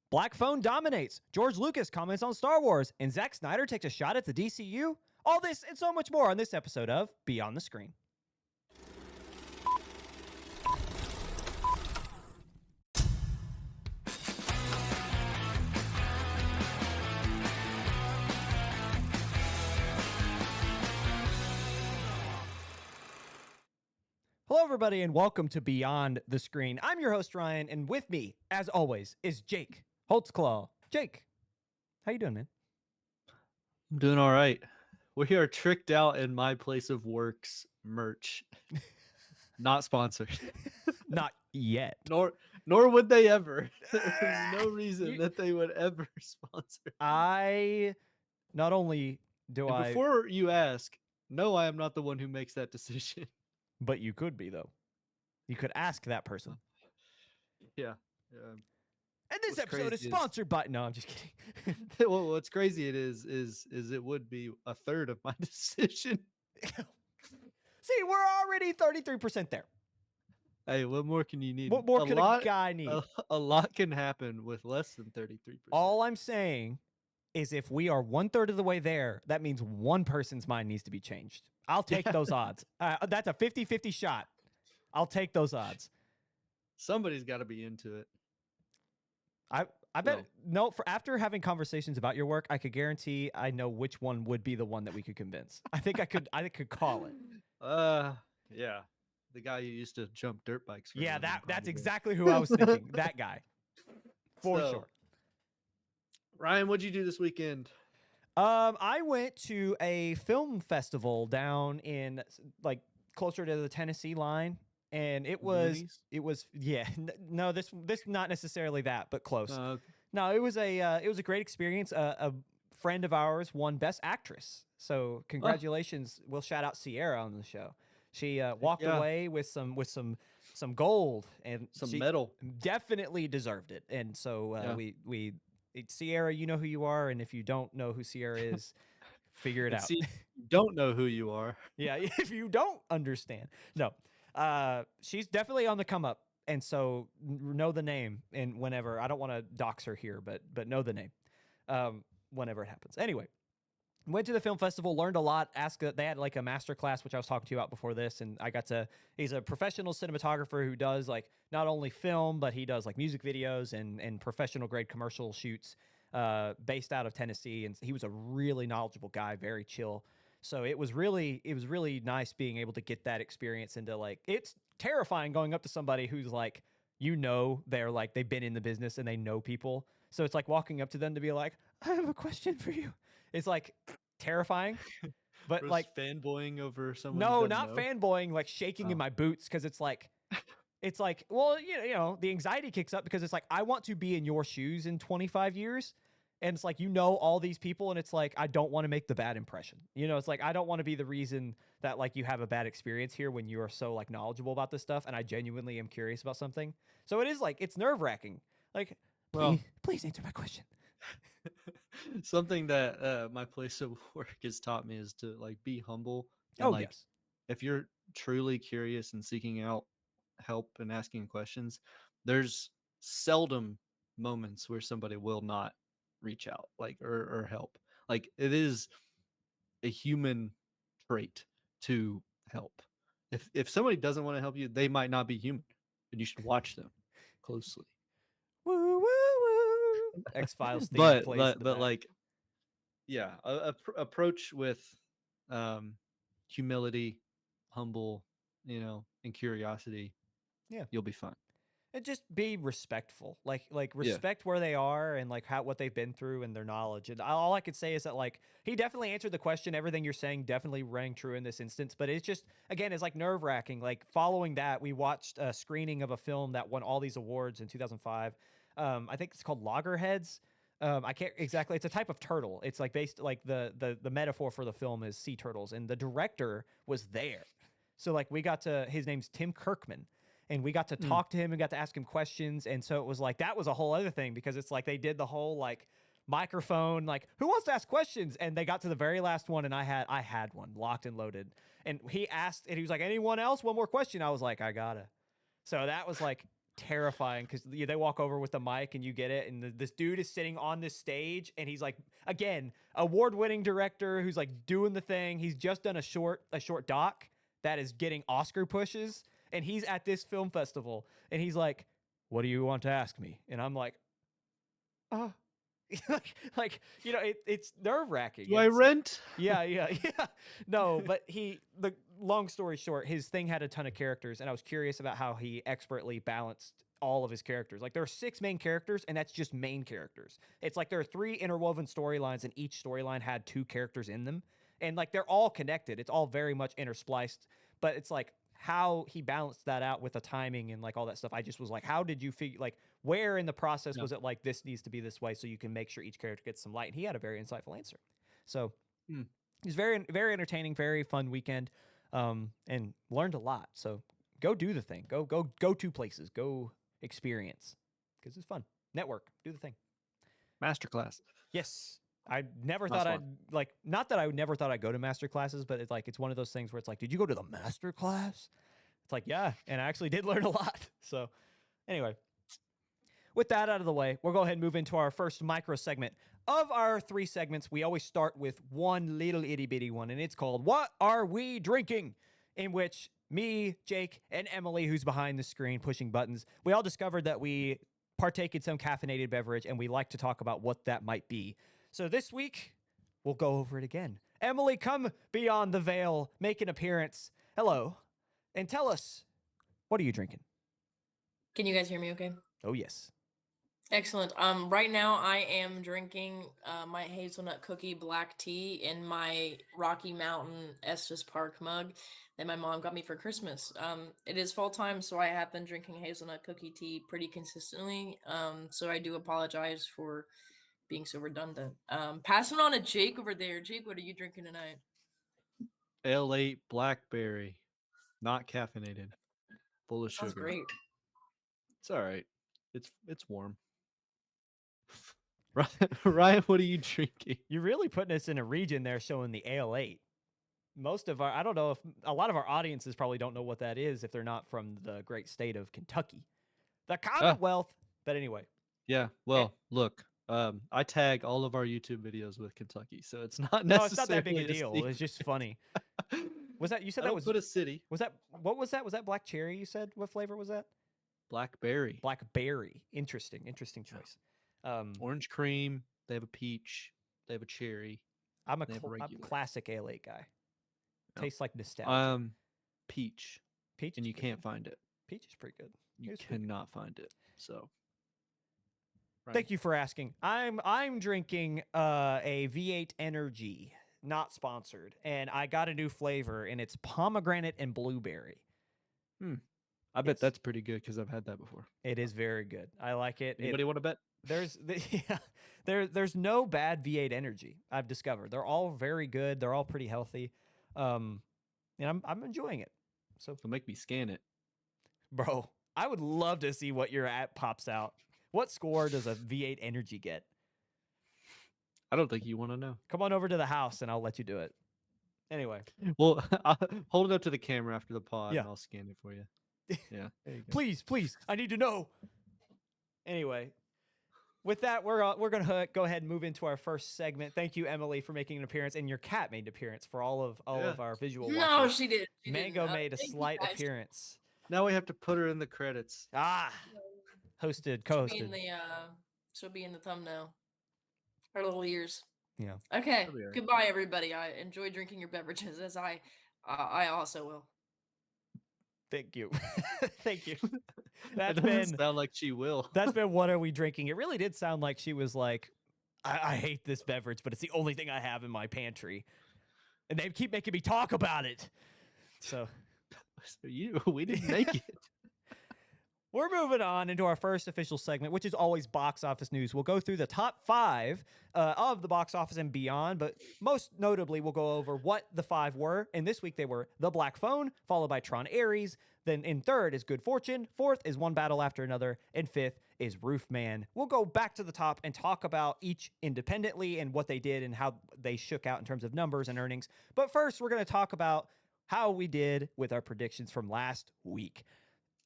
Black Phone dominates. George Lucas comments on Star Wars. And Zack Snyder takes a shot at the DCU. All this and so much more on this episode of Beyond the Screen. Hello, everybody, and welcome to Beyond the Screen. I'm your host, Ryan, and with me, as always, is Jake Holtzclaw. Jake, how you doing, man? I'm doing all right. We are tricked out in my place of work's merch. Not sponsored. Not yet. Nor would they ever. There's no reason that they would ever sponsor. Not only do I... Before you ask, no, I am not the one who makes that decision. But you could be, though. You could ask that person. Yeah. And this episode is sponsored by... No, I'm just kidding. Well, what's crazy is it would be a third of my decision. See, we're already 33% there. Hey, what more can you need? What more can a guy need? A lot can happen with less than 33%. All I'm saying is if we are 1/3 of the way there, that means one person's mind needs to be changed. I'll take those odds. That's a 50-50 shot. I'll take those odds. Somebody's got to be into it. I bet for after having conversations about your work, I could guarantee I know which one would be the one that we could convince. I think I could call it. Yeah. The guy who used to jump dirt bikes. Yeah, that's exactly who I was thinking. That guy. For sure. Ryan, what'd you do this weekend? I went to a film festival down in like closer to the Tennessee line, and it was no, this not necessarily that, but close. Okay. No, it was a great experience. A friend of ours won Best Actress, so congratulations. We'll shout out Sierra on the show. She walked away with some gold and some medal. Definitely deserved it, and so we. Sierra, you know who you are, and if you don't know who Sierra is, figure it out. See, you don't know who you are. Yeah, if you don't understand. No. She's definitely on the come up, and so know the name, and whenever, I don't want to dox her here, but know the name whenever it happens. Anyway, went to the film festival, learned a lot. They had like a master class, which I was talking to you about before this, and he's a professional cinematographer who does like not only film, but he does like music videos and professional grade commercial shoots based out of Tennessee. And he was a really knowledgeable guy, very chill. So it was really nice being able to get that experience into like, it's terrifying going up to somebody who's like, they're like, they've been in the business and they know people. So it's like walking up to them to be like, I have a question for you. It's like terrifying, but like fanboying over someone. No, not fanboying, like shaking in my boots. Cause it's like, well, the anxiety kicks up because it's like, I want to be in your shoes in 25 years. And it's like, all these people. And it's like, I don't want to make the bad impression. It's like, I don't want to be the reason that like you have a bad experience here when you are so like knowledgeable about this stuff. And I genuinely am curious about something. So it is like, it's nerve wracking. Like, please answer my question. Something that my place of work has taught me is to like be humble. And, yes. If you're truly curious and seeking out help and asking questions, there's seldom moments where somebody will not reach out or help. Like it is a human trait to help. If somebody doesn't want to help you, they might not be human, and you should watch them closely. Woo woo woo. X-Files theme but plays like approach with humility, humble, and curiosity. Yeah, you'll be fine. And just be respectful, like respect where they are and like what they've been through and their knowledge. And all I could say is that like he definitely answered the question. Everything you're saying definitely rang true in this instance. But it's just, again, it's like nerve wracking. Like following that, we watched a screening of a film that won all these awards in 2005. I think it's called Loggerheads. I can't exactly. It's a type of turtle. It's like based like the metaphor for the film is sea turtles, and the director was there. So like his name's Tim Kirkman. And we got to talk to him and got to ask him questions. And so it was like, that was a whole other thing because it's like they did the whole like microphone, like who wants to ask questions? And they got to the very last one and I had one locked and loaded. And he asked, and he was like, anyone else? One more question. I was like, I gotta. So that was like, terrifying because they walk over with the mic and you get it, and this dude is sitting on this stage, and he's like, again, award-winning director who's like doing the thing. He's just done a short doc that is getting Oscar pushes, and he's at this film festival, and he's like, "What do you want to ask me?" And I'm like, "Oh." like it's nerve-wracking. Do I rent? Yeah. No, but the long story short, his thing had a ton of characters, and I was curious about how he expertly balanced all of his characters. Like there are 6 main characters, and that's just main characters. It's like there are 3 interwoven storylines, and each storyline had 2 characters in them, and like they're all connected. It's all very much interspliced, but it's like how he balanced that out with the timing and like all that stuff. I just was like, how did you figure, like, where in the process was it like this needs to be this way so you can make sure each character gets some light? And he had a very insightful answer. So he's very, very entertaining, very fun weekend, and learned a lot. So go do the thing. Go to places. Go experience because it's fun. Network. Do the thing. Masterclass. Yes. I never thought I'd like, not that I never thought I'd go to master classes, but it's like, it's one of those things where it's like, did you go to the master class? It's like, yeah. And I actually did learn a lot. So anyway, with that out of the way, we'll go ahead and move into our first micro segment of our 3 segments. We always start with one little itty bitty one, and it's called What Are We Drinking? In which me, Jake, and Emily, who's behind the screen pushing buttons, we all discovered that we partake in some caffeinated beverage, and we like to talk about what that might be. So this week, we'll go over it again. Emily, come beyond the veil, make an appearance. Hello. And tell us, what are you drinking? Can you guys hear me okay? Oh, yes. Excellent. Right now I am drinking my hazelnut cookie black tea in my Rocky Mountain Estes Park mug that my mom got me for Christmas. It is fall time, so I have been drinking hazelnut cookie tea pretty consistently. So I do apologize for being so redundant. Passing on to Jake over there. Jake, what are you drinking tonight? L8 blackberry, not caffeinated, full of Sounds sugar. great. It's all right. It's warm. Ryan, what are you drinking? You're really putting us in a region there showing the Ale-8. Most of our, I don't know if a lot of our audiences probably don't know what that is if they're not from the great state of Kentucky, the Commonwealth. But anyway. Yeah. Well, look, I tag all of our YouTube videos with Kentucky, so it's not necessarily No, it's not that big a deal. It's just funny. Was that, you said that was, put a city. Was that, what was that? Was that black cherry you said? What flavor was that? Blackberry. Blackberry. Interesting choice. Orange cream. They have a peach. They have a cherry. I'm a classic Ale-8 guy. Tastes like nostalgia. Peach. Peach, and you can't find it. Peach is pretty good. You cannot find it. So, right. Thank you for asking. I'm drinking a V8 Energy, not sponsored, and I got a new flavor, and it's pomegranate and blueberry. I bet that's pretty good because I've had that before. It is very good. I like it. Anybody want to bet? There's no bad V8 Energy. I've discovered they're all very good. They're all pretty healthy, and I'm enjoying it. So make me scan it, bro. I would love to see what your app pops out. What score does a V8 Energy get? I don't think you want to know. Come on over to the house and I'll let you do it. Anyway. Well, I'll hold it up to the camera after the pod and I'll scan it for you. Yeah. Please. I need to know. Anyway. With that, we're going to go ahead and move into our first segment. Thank you, Emily, for making an appearance, and your cat made an appearance for all of our visual watchers. No, she did. Mango made a slight appearance. Now we have to put her in the credits. Co-hosted. She'll be in the thumbnail. Her little ears. Yeah. Okay. Right. Goodbye, everybody. I enjoy drinking your beverages, as I also will. Thank you. Thank you. That doesn't sound like she will. That's been What Are We Drinking? It really did sound like she was like, I hate this beverage, but it's the only thing I have in my pantry. And they keep making me talk about it. So we didn't make it. We're moving on into our first official segment, which is always box office news. We'll go through the top 5 of the box office and beyond, but most notably, we'll go over what the 5 were. And this week, they were The Black Phone, followed by Tron Ares. Then in third is Good Fortune. Fourth is One Battle After Another. And fifth is Roof Man. We'll go back to the top and talk about each independently and what they did and how they shook out in terms of numbers and earnings. But first, we're going to talk about how we did with our predictions from last week.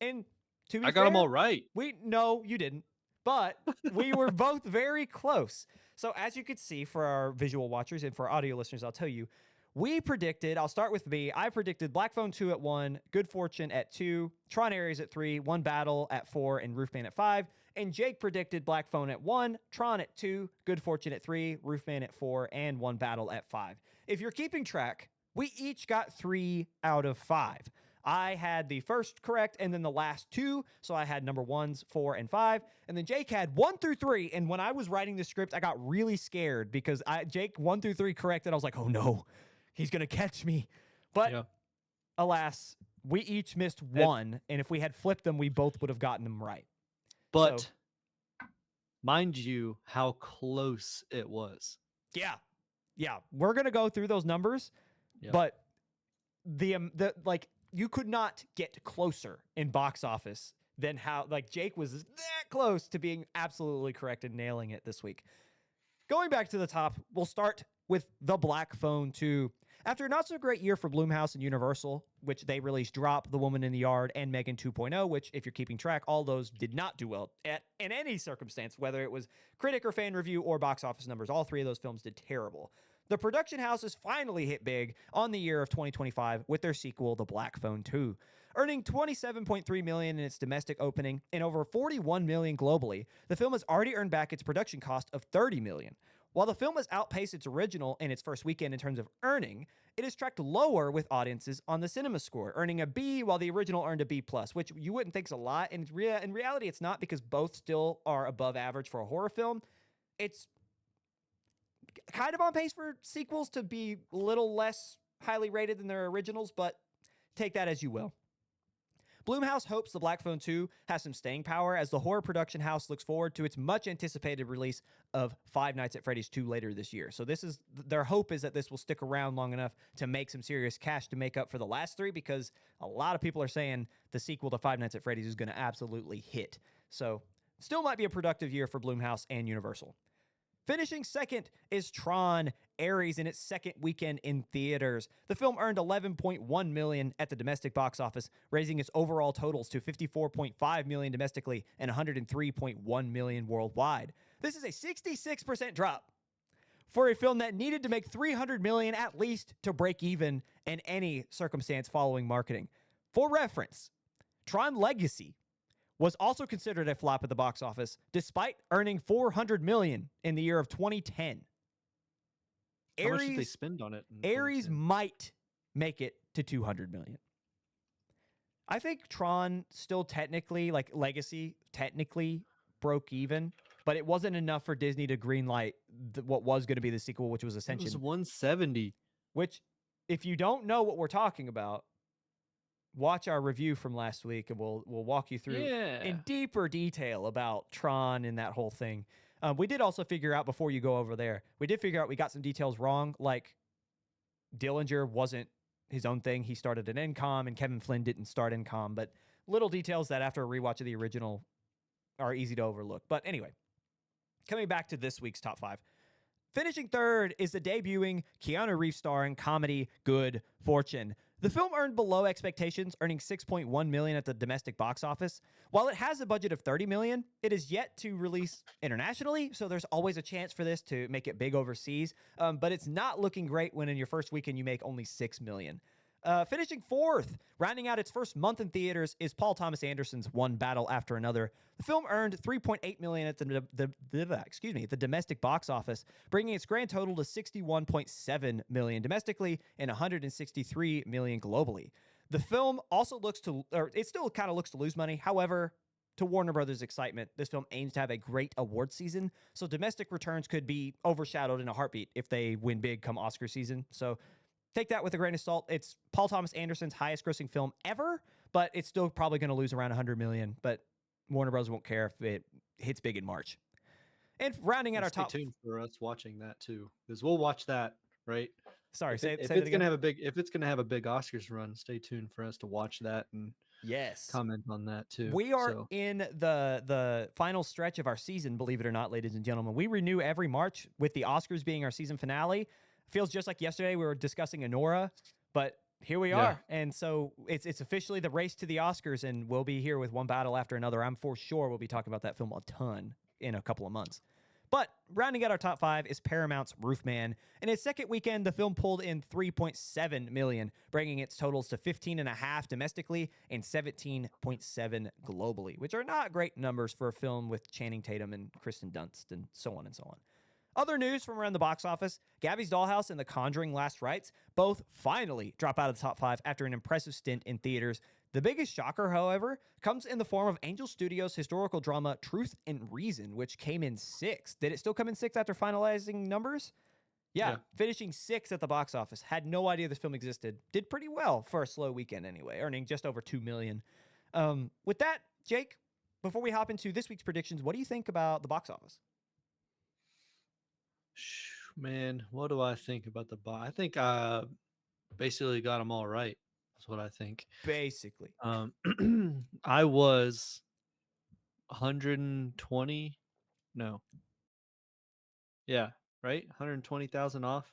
And To be I got them fair, all right. No, you didn't. But we were both very close. So as you could see for our visual watchers and for our audio listeners, I'll tell you, we predicted, I'll start with me. I predicted Black Phone 2 at 1, Good Fortune at 2, Tron Ares at 3, One Battle at 4, and Roofman at 5. And Jake predicted Black Phone at 1, Tron at 2, Good Fortune at 3, Roofman at 4, and One Battle at 5. If you're keeping track, we each got 3 out of 5. I had the first correct and then the last 2. So I had number 1s, 4, and 5. And then Jake had 1 through 3. And when I was writing the script, I got really scared because Jake 1 through 3 corrected. I was like, oh no, he's going to catch me. But alas, we each missed 1. And if we had flipped them, we both would have gotten them right. But mind you, how close it was. Yeah. Yeah. We're going to go through those numbers. Yeah. But you could not get closer in box office than how, Jake was that close to being absolutely correct and nailing it this week. Going back to the top, we'll start with The Black Phone 2. After a not-so-great year for Blumhouse and Universal, which they released Drop, The Woman in the Yard, and Megan 2.0, which, if you're keeping track, all those did not do well in any circumstance, whether it was critic or fan review or box office numbers. All 3 of those films did terrible. The production houses finally hit big on the year of 2025 with their sequel, The Black Phone 2. Earning $27.3 million in its domestic opening and over $41 million globally, the film has already earned back its production cost of $30 million. While the film has outpaced its original in its first weekend in terms of earning, it has tracked lower with audiences on the cinema score, earning a B while the original earned a B+, which you wouldn't think is a lot. In reality, it's not, because both still are above average for a horror film. It's kind of on pace for sequels to be a little less highly rated than their originals, but take that as you will. Blumhouse hopes The Black Phone 2 has some staying power as the horror production house looks forward to its much-anticipated release of Five Nights at Freddy's 2 later this year. So their hope is that this will stick around long enough to make some serious cash to make up for the last 3, because a lot of people are saying the sequel to Five Nights at Freddy's is going to absolutely hit. So still might be a productive year for Blumhouse and Universal. Finishing second is Tron Ares in its second weekend in theaters. The film earned $11.1 million at the domestic box office, raising its overall totals to $54.5 million domestically and $103.1 million worldwide. This is a 66% drop for a film that needed to make $300 million at least to break even in any circumstance following marketing. For reference, Tron Legacy was also considered a flop at the box office, despite earning $400 million in the year of 2010. How much did they spend on it? Ares might make it to $200 million. I think Tron still technically, Legacy, technically broke even, but it wasn't enough for Disney to greenlight what was going to be the sequel, which was Ascension. It was 170. Which, if you don't know what we're talking about, watch our review from last week, and we'll walk you through in deeper detail about Tron and that whole thing. We did also figure out, before you go over there, we got some details wrong. Like, Dillinger wasn't his own thing. He started at Encom, and Kevin Flynn didn't start Encom. But little details that after a rewatch of the original are easy to overlook. But anyway, coming back to this week's top 5. Finishing third is the debuting Keanu Reeves starring comedy Good Fortune. The film earned below expectations, earning $6.1 million at the domestic box office. While it has a budget of $30 million, it is yet to release internationally, so there's always a chance for this to make it big overseas. But it's not looking great when in your first weekend you make only $6 million. Finishing fourth, rounding out its first month in theaters, is Paul Thomas Anderson's One Battle After Another. The film earned $3.8 million at the domestic box office, bringing its grand total to $61.7 million domestically and $163 million globally. The film also still kind of looks to lose money. However, to Warner Brothers' excitement, this film aims to have a great award season, so domestic returns could be overshadowed in a heartbeat if they win big come Oscar season. So take that with a grain of salt. It's Paul Thomas Anderson's highest grossing film ever, but it's still probably going to lose around $100 million. But Warner Bros. Won't care if it hits big in March. And rounding out our top, stay tuned for us watching that too, because we'll watch that. Right? Sorry, if it's going to have a big Oscars run, stay tuned for us to watch that and comment on that too. We are in the final stretch of our season, believe it or not, ladies and gentlemen. We renew every March, with the Oscars being our season finale. Feels just like yesterday we were discussing Anora, but here we Yeah. are. And so it's officially the race to the Oscars, and we'll be here with one battle after another. I'm for sure we'll be talking about that film a ton in a couple of months. But rounding out our top 5 is Paramount's Roofman. In its second weekend, the film pulled in $3.7 million, bringing its totals to 15.5 domestically and 17.7 globally, which are not great numbers for a film with Channing Tatum and Kristen Dunst and so on and so on. Other news from around the box office, Gabby's Dollhouse and The Conjuring Last Rites both finally drop out of the top 5 after an impressive stint in theaters. The biggest shocker, however, comes in the form of Angel Studios' historical drama Truth and Reason, which came in 6th. Did it still come in 6th after finalizing numbers? Yeah, finishing 6th at the box office. Had no idea this film existed. Did pretty well for a slow weekend anyway, earning just over $2 million. With that, Jake, before we hop into this week's predictions, what do you think about the box office? Man, what do I think about the bot? I think I basically got them all right. That's what I think. Basically. I was 120. No. Yeah, right? 120,000 off,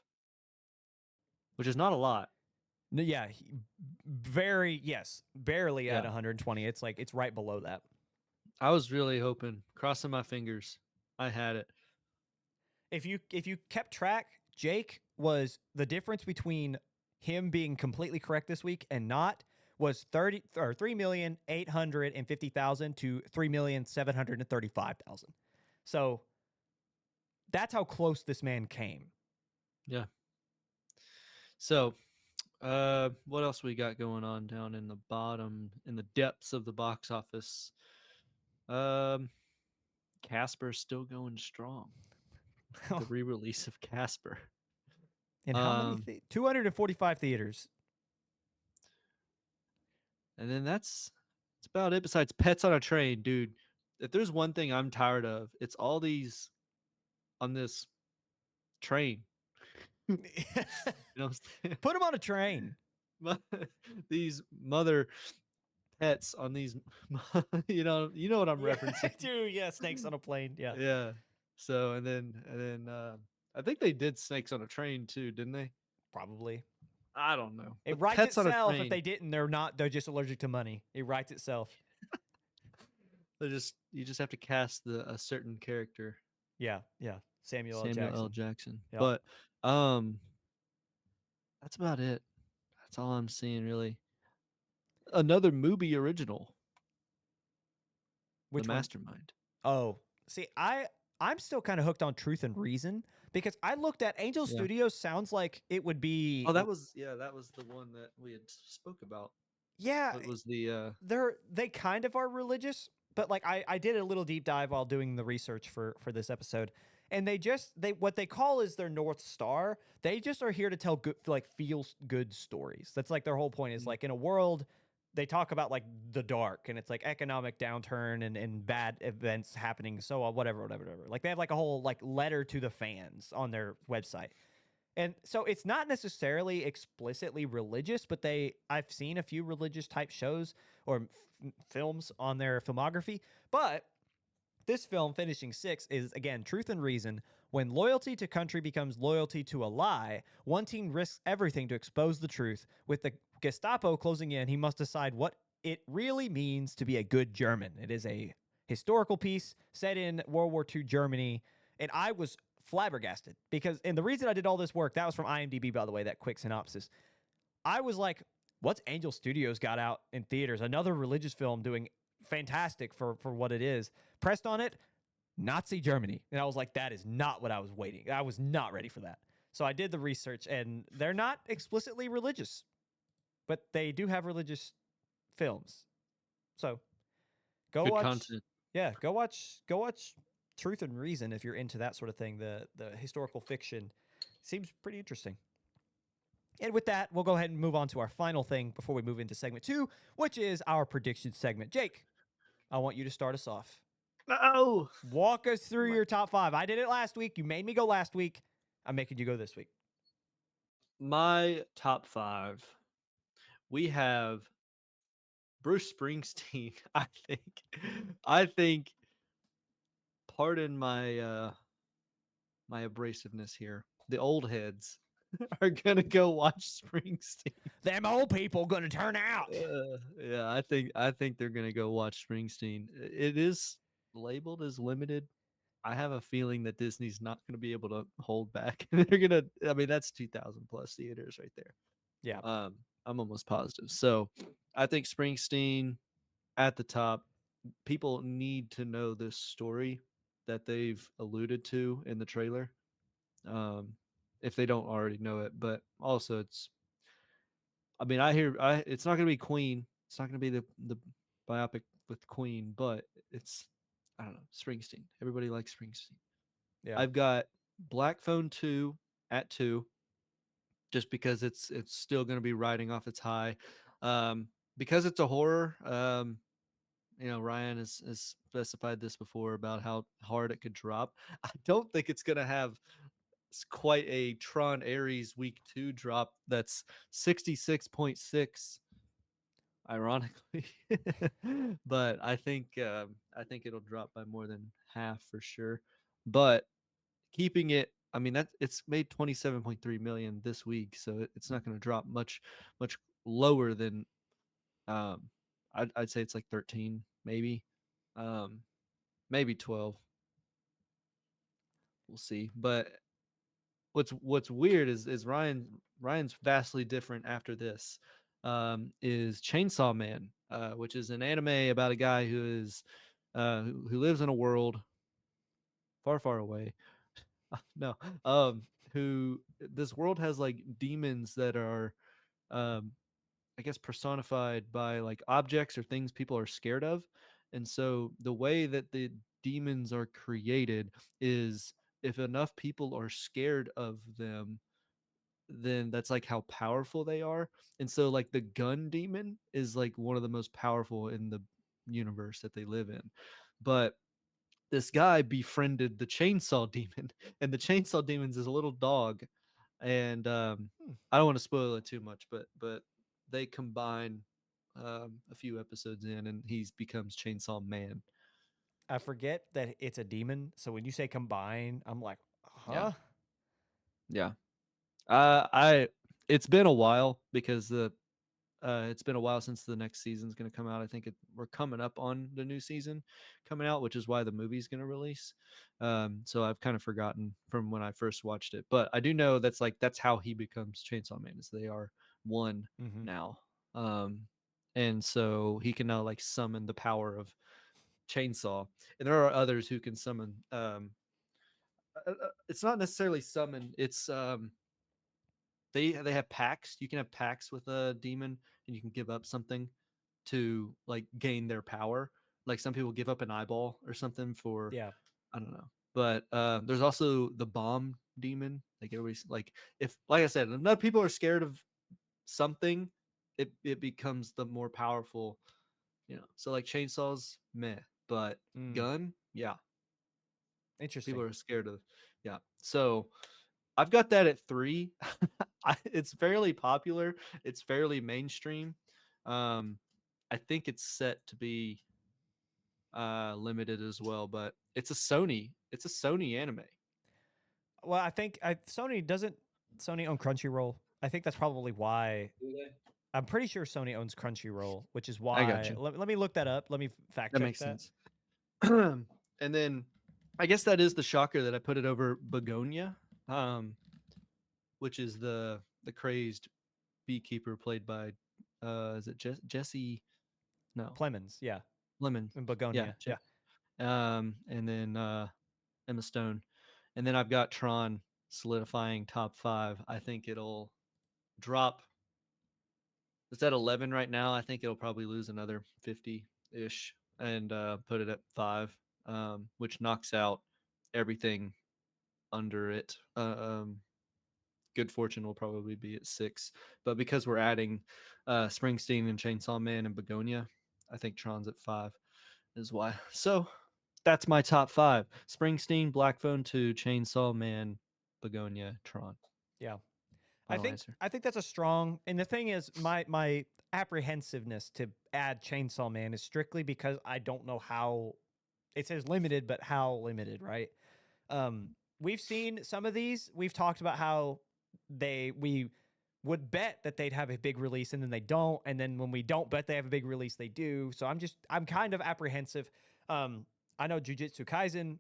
which is not a lot. No, yeah, barely at 120. It's like it's right below that. I was really hoping, crossing my fingers, I had it. If you kept track, Jake was the difference between him being completely correct this week and not was 3,850,000 to 3,735,000. So that's how close this man came. Yeah. So, what else we got going on down in the bottom, in the depths of the box office? Casper's still going strong. The re-release of Casper. And how many? 245 theaters. And then that's about it. Besides Pets on a Train, dude. If there's one thing I'm tired of, it's all these on this train. You know what I'm saying? Put him on a train. These mother pets on these, you know what I'm referencing. Dude, yeah, snakes on a plane. Yeah. Yeah. So and then I think they did Snakes on a Train too, didn't they? Probably. I don't know. It But writes Pets on a itself. If Train, they didn't, they're just allergic to money. It writes itself. you just have to cast a certain character. Yeah. Samuel L. Jackson. Yep. But that's about it. That's all I'm seeing really. Another movie original. Which The one? Mastermind. Oh, see, I'm still kind of hooked on Truth and Reason because I looked at Angel Studios. Sounds like it would be. Oh, that was the one that we had spoke about. Yeah, it was the. They kind of are religious, but like I did a little deep dive while doing the research for this episode, and they what they call is their North Star. They just are here to tell good, like feel good stories. That's like their whole point is like in a world. They talk about like the dark and it's like economic downturn and bad events happening. So whatever. Like they have like a whole like letter to the fans on their website. And so it's not necessarily explicitly religious, but I've seen a few religious type shows or films on their filmography. But this film, finishing 6th, is again Truth and Reason. When loyalty to country becomes loyalty to a lie, one teen risks everything to expose the truth. With the Gestapo closing in, he must decide what it really means to be a good German. It is a historical piece set in World War II Germany, and I was flabbergasted because, and the reason I did all this work, that was from IMDb, by the way, that quick synopsis. I was like, what's Angel Studios got out in theaters? Another religious film doing fantastic for what it is. Pressed on it, Nazi Germany. And I was like, that is not what I was waiting. I was not ready for that. So I did the research, and they're not explicitly religious, but they do have religious films. So go Good watch content. Yeah, go watch Truth and Reason if you're into that sort of thing. The historical fiction seems pretty interesting. And with that, we'll go ahead and move on to our final thing before we move into segment 2, which is our prediction segment. Jake, I want you to start us off. No. Walk us through your top 5. I did it last week. You made me go last week. I'm making you go this week. My top 5. We have Bruce Springsteen. I think. Pardon my my abrasiveness here. The old heads are gonna go watch Springsteen. Them old people gonna turn out. Yeah, I think they're gonna go watch Springsteen. It is labeled as limited. I have a feeling that Disney's not gonna be able to hold back. They're gonna. I mean, that's 2,000 plus theaters right there. Yeah. I'm almost positive. So, I think Springsteen at the top. People need to know this story that they've alluded to in the trailer. Um, if they don't already know it, but also it's I mean, it's not going to be Queen. It's not going to be the biopic with Queen, but it's I don't know, Springsteen. Everybody likes Springsteen. Yeah. I've got Black Phone 2 at 2 just because it's still going to be riding off its high. Because it's a horror, Ryan has specified this before about how hard it could drop. I don't think it's going to have quite a Tron Ares week 2 drop that's 66.6 ironically. But I think it'll drop by more than half for sure. But keeping it, I mean that it's made 27.3 million this week, so it's not going to drop much lower than um I'd say it's like 13 maybe. Um maybe 12. We'll see. But what's weird is Ryan's vastly different after this. Is Chainsaw Man, which is an anime about a guy who lives in a world far, far away. No, who this world has like demons that are, um, I guess, personified by like objects or things people are scared of, and so the way that the demons are created is if enough people are scared of them, then that's like how powerful they are. And so like the gun demon is like one of the most powerful in the universe that they live in. But this guy befriended the chainsaw demon, and the chainsaw demon's is a little dog. And Hmm. I don't want to spoil it too much, but they combine a few episodes in, and he's becomes Chainsaw Man. I forget that it's a demon. So when you say combine, I'm like, Yeah, huh? yeah. I It's been a while because it's been a while since the next season's going to come out. I think we're coming up on the new season coming out, which is why the movie's going to release. So I've kind of forgotten from when I first watched it, but I do know that's how he becomes Chainsaw Man. Is they are one Mm-hmm. now, um, and so he can now like summon the power of Chainsaw, and there are others who can summon. It's not necessarily summon. It's they have packs. You can have packs with a demon, and you can give up something to like gain their power. Like some people give up an eyeball or something for Yeah. I don't know. But there's also the bomb demon. Like everybody's like if like I said, enough people are scared of something, it becomes the more powerful. So like chainsaws, meh, but Mm. gun, yeah, people Interesting. are scared of. Yeah, so I've got that at 3. It's fairly popular. It's fairly mainstream. Um, I think it's set to be limited as well, but it's a Sony. It's a Sony anime. Well, I think Sony own Crunchyroll. I think that's probably why. Do they? I'm pretty sure Sony owns Crunchyroll, which is I got why. you. Let me look that up. Let me fact That check makes that. sense. And then I guess that is the shocker that I put it over Begonia, um, which is the crazed beekeeper played by is it Jesse? No, Plemons, yeah, Lemon. and Yeah, Begonia, yeah, and then Emma Stone, and then I've got Tron solidifying top 5. I think it'll drop. It's at 11 right now. I think it'll probably lose another 50 ish and put it at 5, which knocks out everything under it. Good Fortune will probably be at 6, but because we're adding Springsteen and Chainsaw Man and Begonia, I think Tron's at 5 is why. So that's my top 5: Springsteen, Black Phone 2, Chainsaw Man, Begonia, Tron. yeah. Final answer. I think that's a strong. And the thing is, my apprehensiveness to add Chainsaw Man is strictly because I don't know how. It says limited, but how limited, right? We've seen some of these. We've talked about how we would bet that they'd have a big release and then they don't, and then when we don't bet they have a big release, they do. So I'm kind of apprehensive. I know Jujutsu Kaisen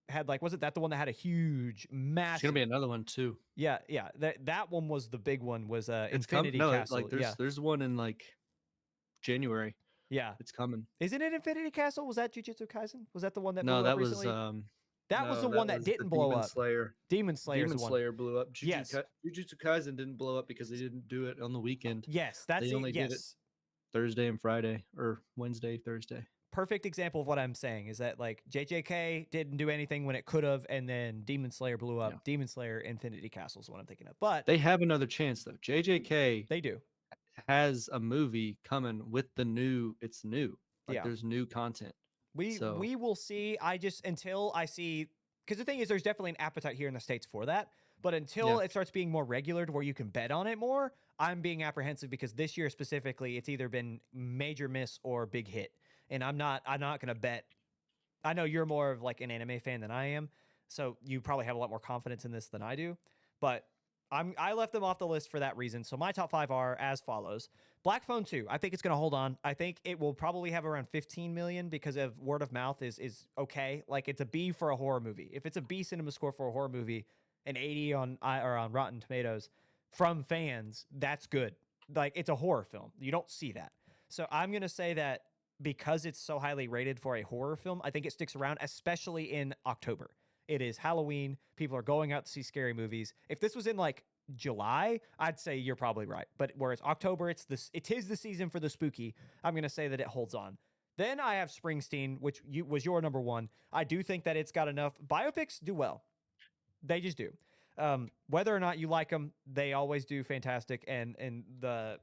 had like, wasn't that the one that had a huge, There's massive? gonna be another one too. Yeah. That one was the big one. Was It's Infinity no, Castle. like there's one in like January. Yeah. It's coming. Isn't it Infinity Castle? Was that Jujutsu Kaisen? Was that the one that blew No, up that recently? was That was the one that was the didn't blow Demon up. Slayer. Demon Slayer's Demon the one. Slayer blew up. Yes. Jujutsu Kaisen didn't blow up because they didn't do it on the weekend. Yes, that's They only did it Thursday and Friday, or Wednesday, Thursday. Perfect example of what I'm saying is that like JJK didn't do anything when it could have, and then Demon Slayer blew up. Yeah. Demon Slayer Infinity Castle is what I'm thinking of. But They have another chance though. JJK they do. has a movie coming with the new. It's new. Like Yeah. there's new content. We will see. I just until I see, because the thing is, there's definitely an appetite here in the States for that. But until it starts being more regular to where you can bet on it more, I'm being apprehensive because this year specifically, it's either been major miss or big hit. And I'm not gonna bet. I know you're more of like an anime fan than I am, so you probably have a lot more confidence in this than I do. But I left them off the list for that reason. So my top 5 are as follows. Black Phone 2, I think it's going to hold on. I think it will probably have around 15 million because of word of mouth is okay. Like it's a B for a horror movie. If it's a B cinema score for a horror movie, an 80 on Rotten Tomatoes from fans, that's good. Like it's a horror film. You don't see that. So I'm going to say that because it's so highly rated for a horror film, I think it sticks around, especially in October. It is Halloween. People are going out to see scary movies. If this was in like July, I'd say you're probably right. But whereas October, it is the season for the spooky. I'm going to say that it holds on. Then I have Springsteen, which was your number 1. I do think that it's got enough. Biopics do well. They just do. Whether or not you like them, they always do fantastic. And the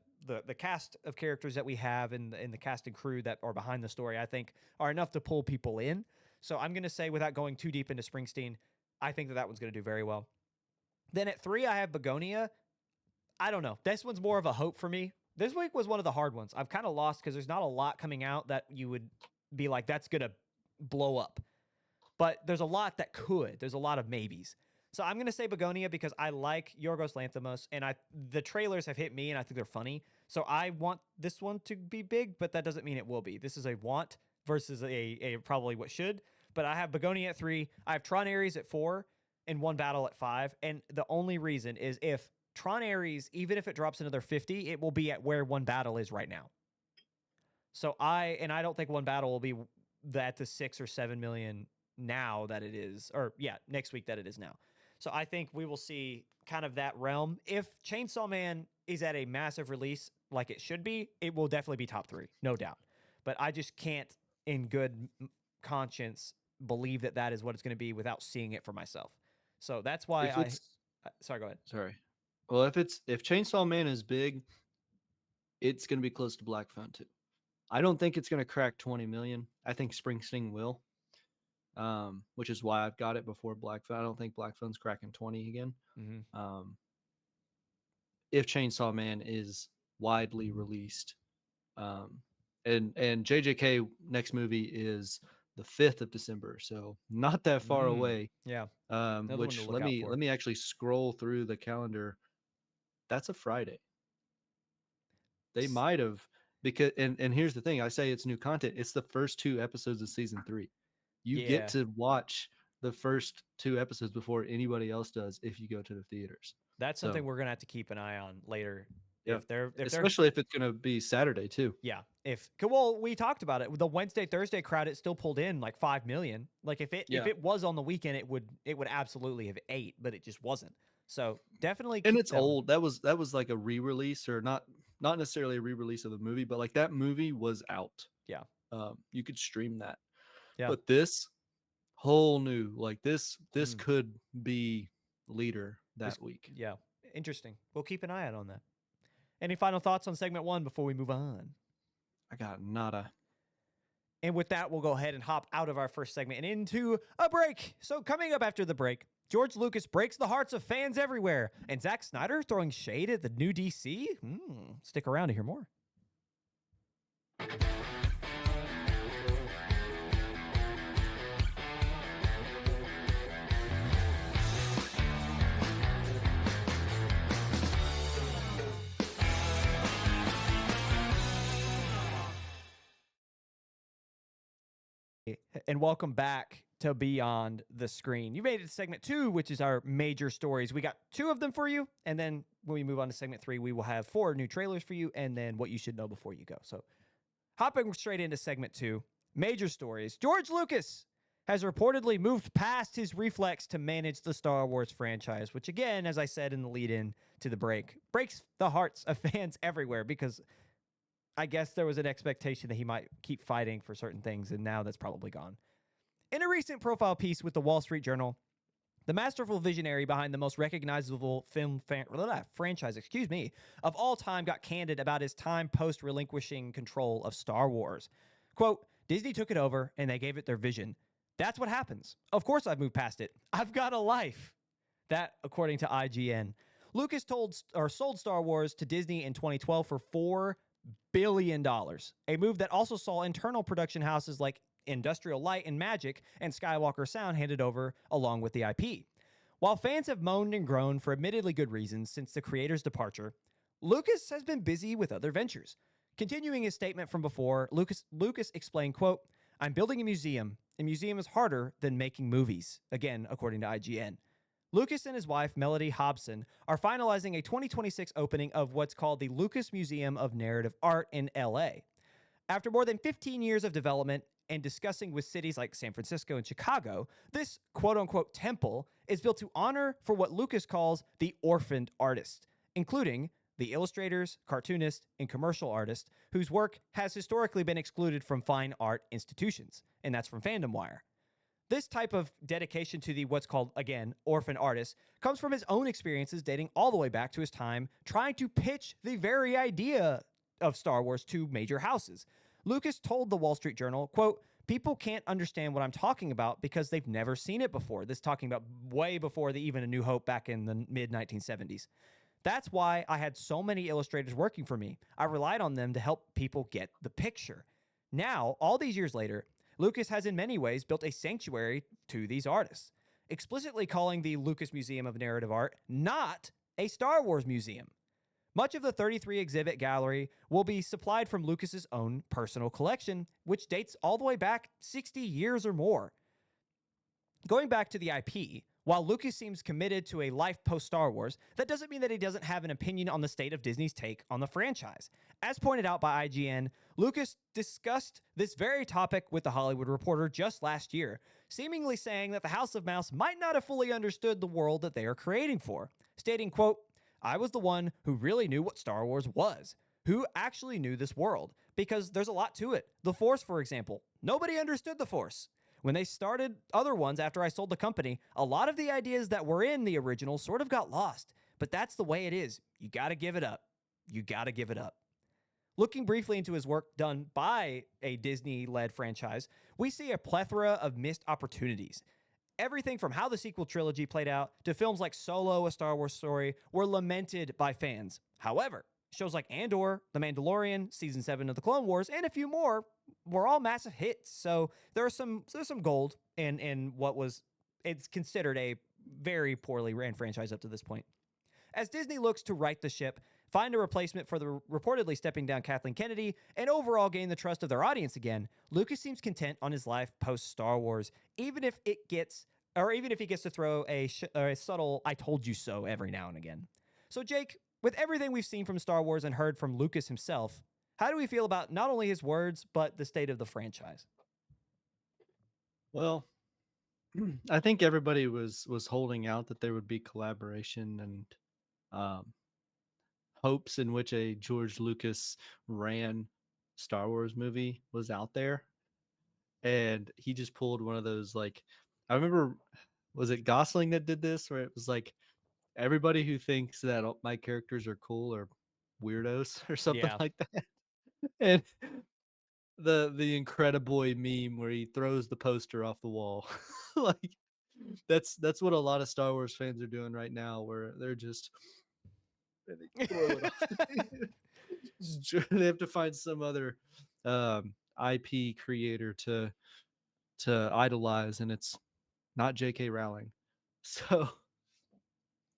cast of characters that we have and the cast and crew that are behind the story, I think, are enough to pull people in. So I'm going to say, without going too deep into Springsteen, I think that one's going to do very well. Then at 3, I have Begonia. I don't know. This one's more of a hope for me. This week was one of the hard ones. I've kind of lost because there's not a lot coming out that you would be like, that's going to blow up. But there's a lot that could. There's a lot of maybes. So I'm going to say Begonia because I like Yorgos Lanthimos, and the trailers have hit me, and I think they're funny. So I want this one to be big, but that doesn't mean it will be. This is a want versus a probably what should. But I have Begonia at 3. I have Tron Ares at 4 and One Battle at 5. And the only reason is if Tron Ares, even if it drops another 50, it will be at where One Battle is right now. So I don't think One Battle will be at the 6 or 7 million now that it is, or next week that it is now. So I think we will see kind of that realm. If Chainsaw Man is at a massive release like it should be, it will definitely be top 3, no doubt. But I just can't, in good conscience, believe that is what it's going to be without seeing it for myself. So that's why sorry, go ahead. Sorry. Well, if Chainsaw Man is big, it's going to be close to Black Phone 2. I don't think it's going to crack 20 million. I think Springsteen will, which is why I've got it before Black Phone. I don't think Black Phone's cracking 20 again. Mm-hmm. If Chainsaw Man is widely released, and JJK next movie is the 5th of December, so not that far away. Yeah. Which let me actually scroll through the calendar. That's a Friday. They might have, because and here's the thing, I say it's new content. It's the first 2 episodes of season 3. You get to watch the first 2 episodes before anybody else does if you go to the theaters. That's something we're gonna have to keep an eye on later. Yeah. Especially if it's gonna be Saturday too. Yeah. We talked about it. The Wednesday, Thursday crowd, it still pulled in like 5 million. Like if it was on the weekend, it would absolutely have 8, but it just wasn't. So definitely. And it's old. That was like a re-release, or not necessarily a re-release of the movie, but like that movie was out. Yeah. You could stream that. Yeah. But this whole new, like this could be leader that week. Yeah. Interesting. We'll keep an eye out on that. Any final thoughts on segment 1 before we move on? I got nada. And with that, we'll go ahead and hop out of our first segment and into a break. So coming up after the break, George Lucas breaks the hearts of fans everywhere, and Zack Snyder throwing shade at the new DC? Stick around to hear more. and welcome back to Beyond the Screen. You made it to segment 2, which is our major stories. We got 2 of them for you, and then when we move on to segment 3, we will have 4 new trailers for you, and then what you should know before you go. So, hopping straight into segment 2, major stories. George Lucas has reportedly moved past his reflex to manage the Star Wars franchise, which again, as I said in the lead-in to the break, breaks the hearts of fans everywhere because I guess there was an expectation that he might keep fighting for certain things, and now that's probably gone. In a recent profile piece with the Wall Street Journal, the masterful visionary behind the most recognizable franchise, of all time got candid about his time post-relinquishing control of Star Wars. Quote, Disney took it over and they gave it their vision. That's what happens. Of course I've moved past it. I've got a life. That, according to IGN. Lucas sold Star Wars to Disney in 2012 for $4 billion, a move that also saw internal production houses like Industrial Light and Magic and Skywalker Sound handed over along with the IP. While fans have moaned and groaned for admittedly good reasons since the creator's departure, Lucas has been busy with other ventures. Continuing his statement from before, Lucas explained, quote, I'm building a museum. A museum is harder than making movies, again, according to IGN. Lucas and his wife, Melody Hobson, are finalizing a 2026 opening of what's called the Lucas Museum of Narrative Art in LA. After more than 15 years of development and discussing with cities like San Francisco and Chicago, this quote-unquote temple is built to honor for what Lucas calls the orphaned artist, including the illustrators, cartoonists, and commercial artists whose work has historically been excluded from fine art institutions, and that's from Fandom Wire. This type of dedication to the what's called, again, orphan artist comes from his own experiences dating all the way back to his time trying to pitch the very idea of Star Wars to major houses. Lucas told the Wall Street Journal, quote, people can't understand what I'm talking about because they've never seen it before. This talking about way before even A New Hope back in the mid-1970s. That's why I had so many illustrators working for me. I relied on them to help people get the picture. Now, all these years later, Lucas has in many ways built a sanctuary to these artists, explicitly calling the Lucas Museum of Narrative Art not a Star Wars museum. Much of the 33 exhibit gallery will be supplied from Lucas's own personal collection, which dates all the way back 60 years or more. Going back to the IP, while Lucas seems committed to a life post-Star Wars, that doesn't mean that he doesn't have an opinion on the state of Disney's take on the franchise. As pointed out by IGN, Lucas discussed this very topic with The Hollywood Reporter just last year, seemingly saying that the House of Mouse might not have fully understood the world that they are creating for, stating, quote, I was the one who really knew what Star Wars was, who actually knew this world, because there's a lot to it. The Force, for example. Nobody understood the Force. When they started other ones after I sold the company, a lot of the ideas that were in the original sort of got lost. But that's the way it is. You got to give it up. You got to give it up. Looking briefly into his work done by a Disney-led franchise, we see a plethora of missed opportunities. Everything from how the sequel trilogy played out to films like Solo, A Star Wars Story, were lamented by fans. However, shows like Andor, The Mandalorian, Season 7 of The Clone Wars, and a few more were all massive hits. So there's some gold in what was it's considered a very poorly ran franchise up to this point. As Disney looks to right the ship, find a replacement for the reportedly stepping down Kathleen Kennedy, and overall gain the trust of their audience again, Lucas seems content on his life post-Star Wars, even if he gets to throw a subtle "I told you so" every now and again. So Jake, with everything we've seen from Star Wars and heard from Lucas himself, how do we feel about not only his words, but the state of the franchise? Well, I think everybody was holding out that there would be collaboration and um, hopes in which a George Lucas ran Star Wars movie was out there, and he just pulled one of those, like, I remember, was it Gosling that did this, where it was like everybody who thinks that my characters are cool are weirdos or something Yeah. like that. And the Incrediboy meme where he throws the poster off the wall. Like that's what a lot of Star Wars fans are doing right now, where they're just they throw it off. They have to find some other IP creator to idolize, and it's not J.K. Rowling. So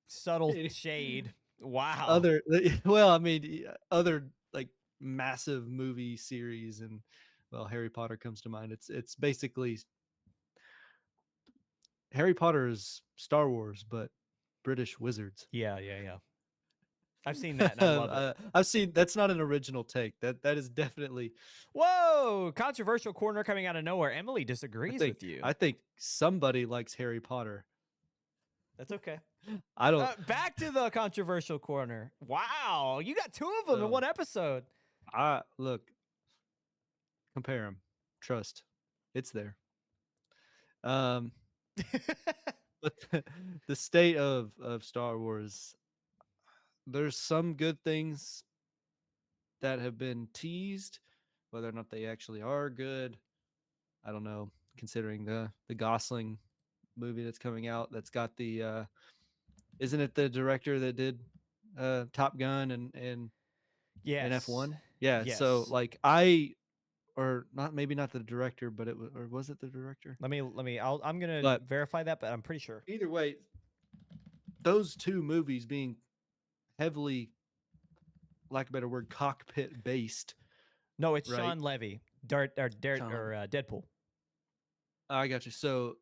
Subtle shade. Wow. other well, I mean, other like massive movie series, and well, Harry Potter comes to mind. It's basically Harry Potter is Star Wars, but British wizards. Yeah. I've seen that and I love it. I've seen that's not an original take. That is definitely. Whoa! Controversial corner coming out of nowhere. Emily I disagrees think with you. I think somebody likes Harry Potter. That's okay. I don't. Back to the controversial corner. Wow, you got two of them in So, one episode. I look. Compare them. Trust. It's there. Um, but the state of Star Wars, there's some good things that have been teased, whether or not they actually are good. I don't know. Considering the Gosling movie that's coming out, that's got the isn't it the director that did Top Gun and Yes. F1? Yeah. So Yes. like or not, maybe not the director, but it was, or was it the director? Let me. I'm gonna But verify that, but I'm pretty sure. either way, those two movies being heavily, lack of a better word, cockpit based, No, it's right? Sean Levy, Sean Levy. Deadpool. I got you. So,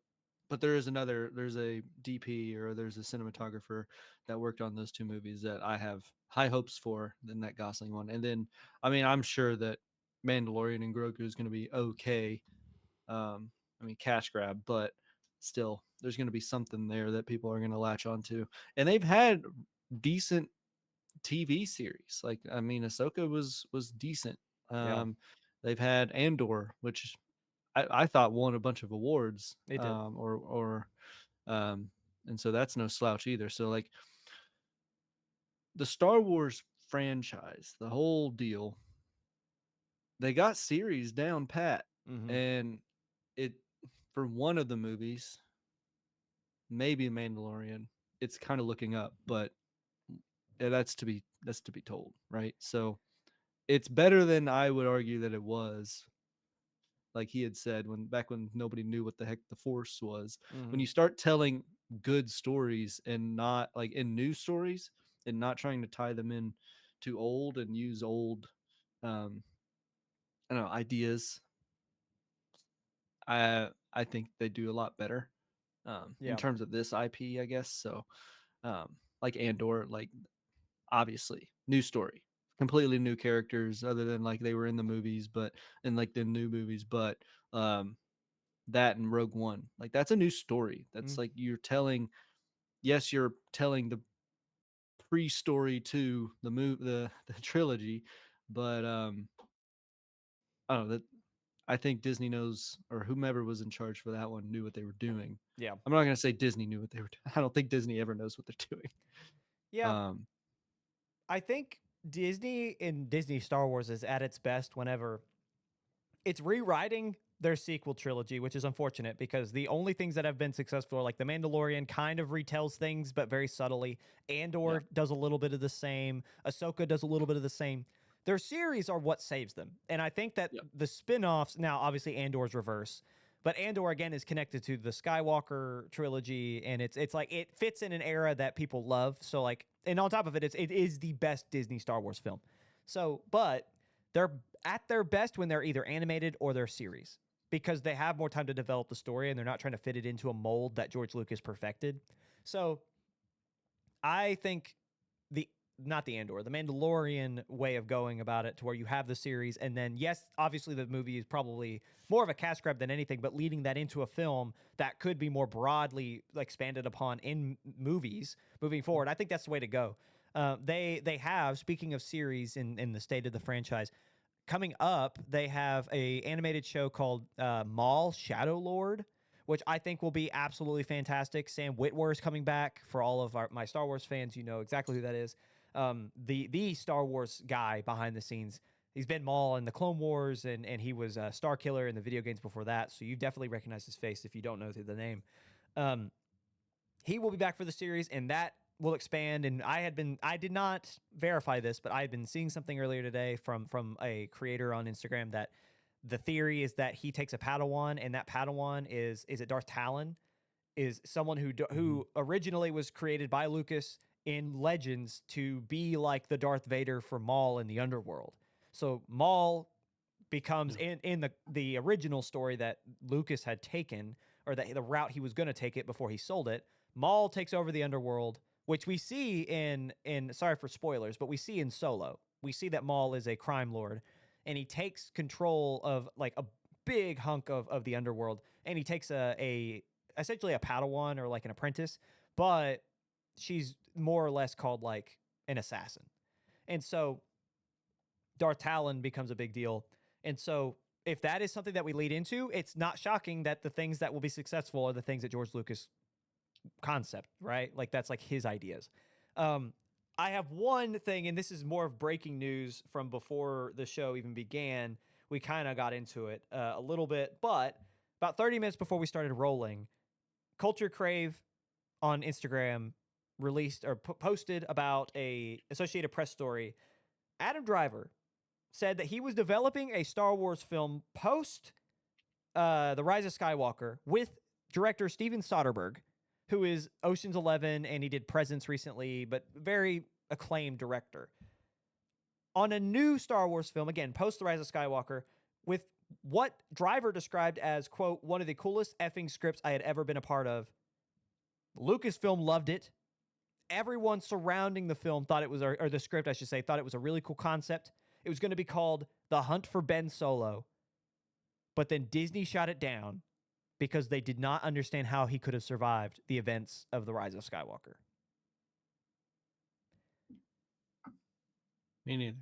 but there's a DP or there's a cinematographer that worked on those two movies that I have high hopes for than that Gosling one. And then, I mean, I'm sure that Mandalorian and Grogu is going to be okay. I mean, cash grab, but still, there's going to be something there that people are going to latch onto. And they've had decent TV series. Like, I mean, Ahsoka was decent. Yeah. They've had Andor, which I thought won a bunch of awards. It did. Um, and so that's no slouch either. So like the Star Wars franchise, the whole deal, they got series down pat, Mm-hmm. and it for one of the movies, maybe Mandalorian, it's kind of looking up, but that's to be told, right? So it's better than I would argue that it was. Like he had said when nobody knew what the heck the Force was. When Mm-hmm. you start telling good stories and not like in new stories and not trying to tie them in to old and use old um I don't know ideas, I think they do a lot better in Yeah. terms of this IP, I guess. So like Andor, like obviously new story, completely new characters other than like they were in the movies, but in like the new movies, but um that and Rogue One. Like that's a new story. That's Mm. like you're telling the pre-story to the trilogy, but I don't know that I think Disney knows, or whomever was in charge for that one knew what they were doing. Yeah. I'm not gonna say Disney knew what they were doing. I don't think Disney ever knows what they're doing. Yeah. Um, I think Disney Star Wars is at its best whenever it's rewriting their sequel trilogy, which is unfortunate because the only things that have been successful are like The Mandalorian kind of retells things, but very subtly. yeah, Andor does a little bit of the same. Ahsoka does a little bit of the same. Their series are what saves them. And I think that yeah, the spin offs, now obviously Andor's reverse, but Andor again is connected to the Skywalker trilogy, and it's like it fits in an era that people love. So like, and on top of it, it is the best Disney Star Wars film. So, but they're at their best when they're either animated or they're series because they have more time to develop the story and they're not trying to fit it into a mold that George Lucas perfected. So I think the not the Andor, the Mandalorian way of going about it to where you have the series and then yes, obviously the movie is probably more of a cash grab than anything, but leading that into a film that could be more broadly expanded upon in movies moving forward. I think that's the way to go. They have, speaking of series in the state of the franchise, coming up, they have a animated show called Maul Shadow Lord, which I think will be absolutely fantastic. Sam Witwer is coming back. For all of my Star Wars fans, you know exactly who that is. The Star Wars guy behind the scenes. He's been Maul in the Clone Wars, and he was Star Killer in the video games before that. So you definitely recognize his face if you don't know the name. Um, he will be back for the series, and that will expand. And I did not verify this, but I had been seeing something earlier today from a creator on Instagram that the theory is that he takes a Padawan, and that Padawan is it Darth Talon, is someone mhm, who originally was created by Lucas in Legends to be like the Darth Vader for Maul in the underworld. So Maul becomes yeah, in the original story that Lucas had taken or the route he was going to take it before he sold it. Maul takes over the underworld, which we see in sorry for spoilers, but we see in Solo. We see that Maul is a crime lord, and he takes control of like a big hunk of the underworld, and he takes a essentially a Padawan or like an apprentice, but she's more or less called like an assassin. And so Darth Talon becomes a big deal. And so if that is something that we lead into, it's not shocking that the things that will be successful are the things that George Lucas concept, right? Like that's like his ideas. I have one thing, and this is more of breaking news from before the show even began. We kind of got into it a little bit, but about 30 minutes before we started rolling, Culture Crave on Instagram released or posted about a Associated Press story. Adam Driver said that he was developing a Star Wars film post The Rise of Skywalker with director Steven Soderbergh, who is Ocean's 11, and he did Presence recently, but very acclaimed director. On a new Star Wars film, again, post The Rise of Skywalker, with what Driver described as, quote, one of the coolest effing scripts I had ever been a part of. Lucasfilm loved it. Everyone surrounding the film thought it was, or the script, I should say, thought it was a really cool concept. It was going to be called The Hunt for Ben Solo. But then Disney shot it down because they did not understand how he could have survived the events of The Rise of Skywalker. Me neither.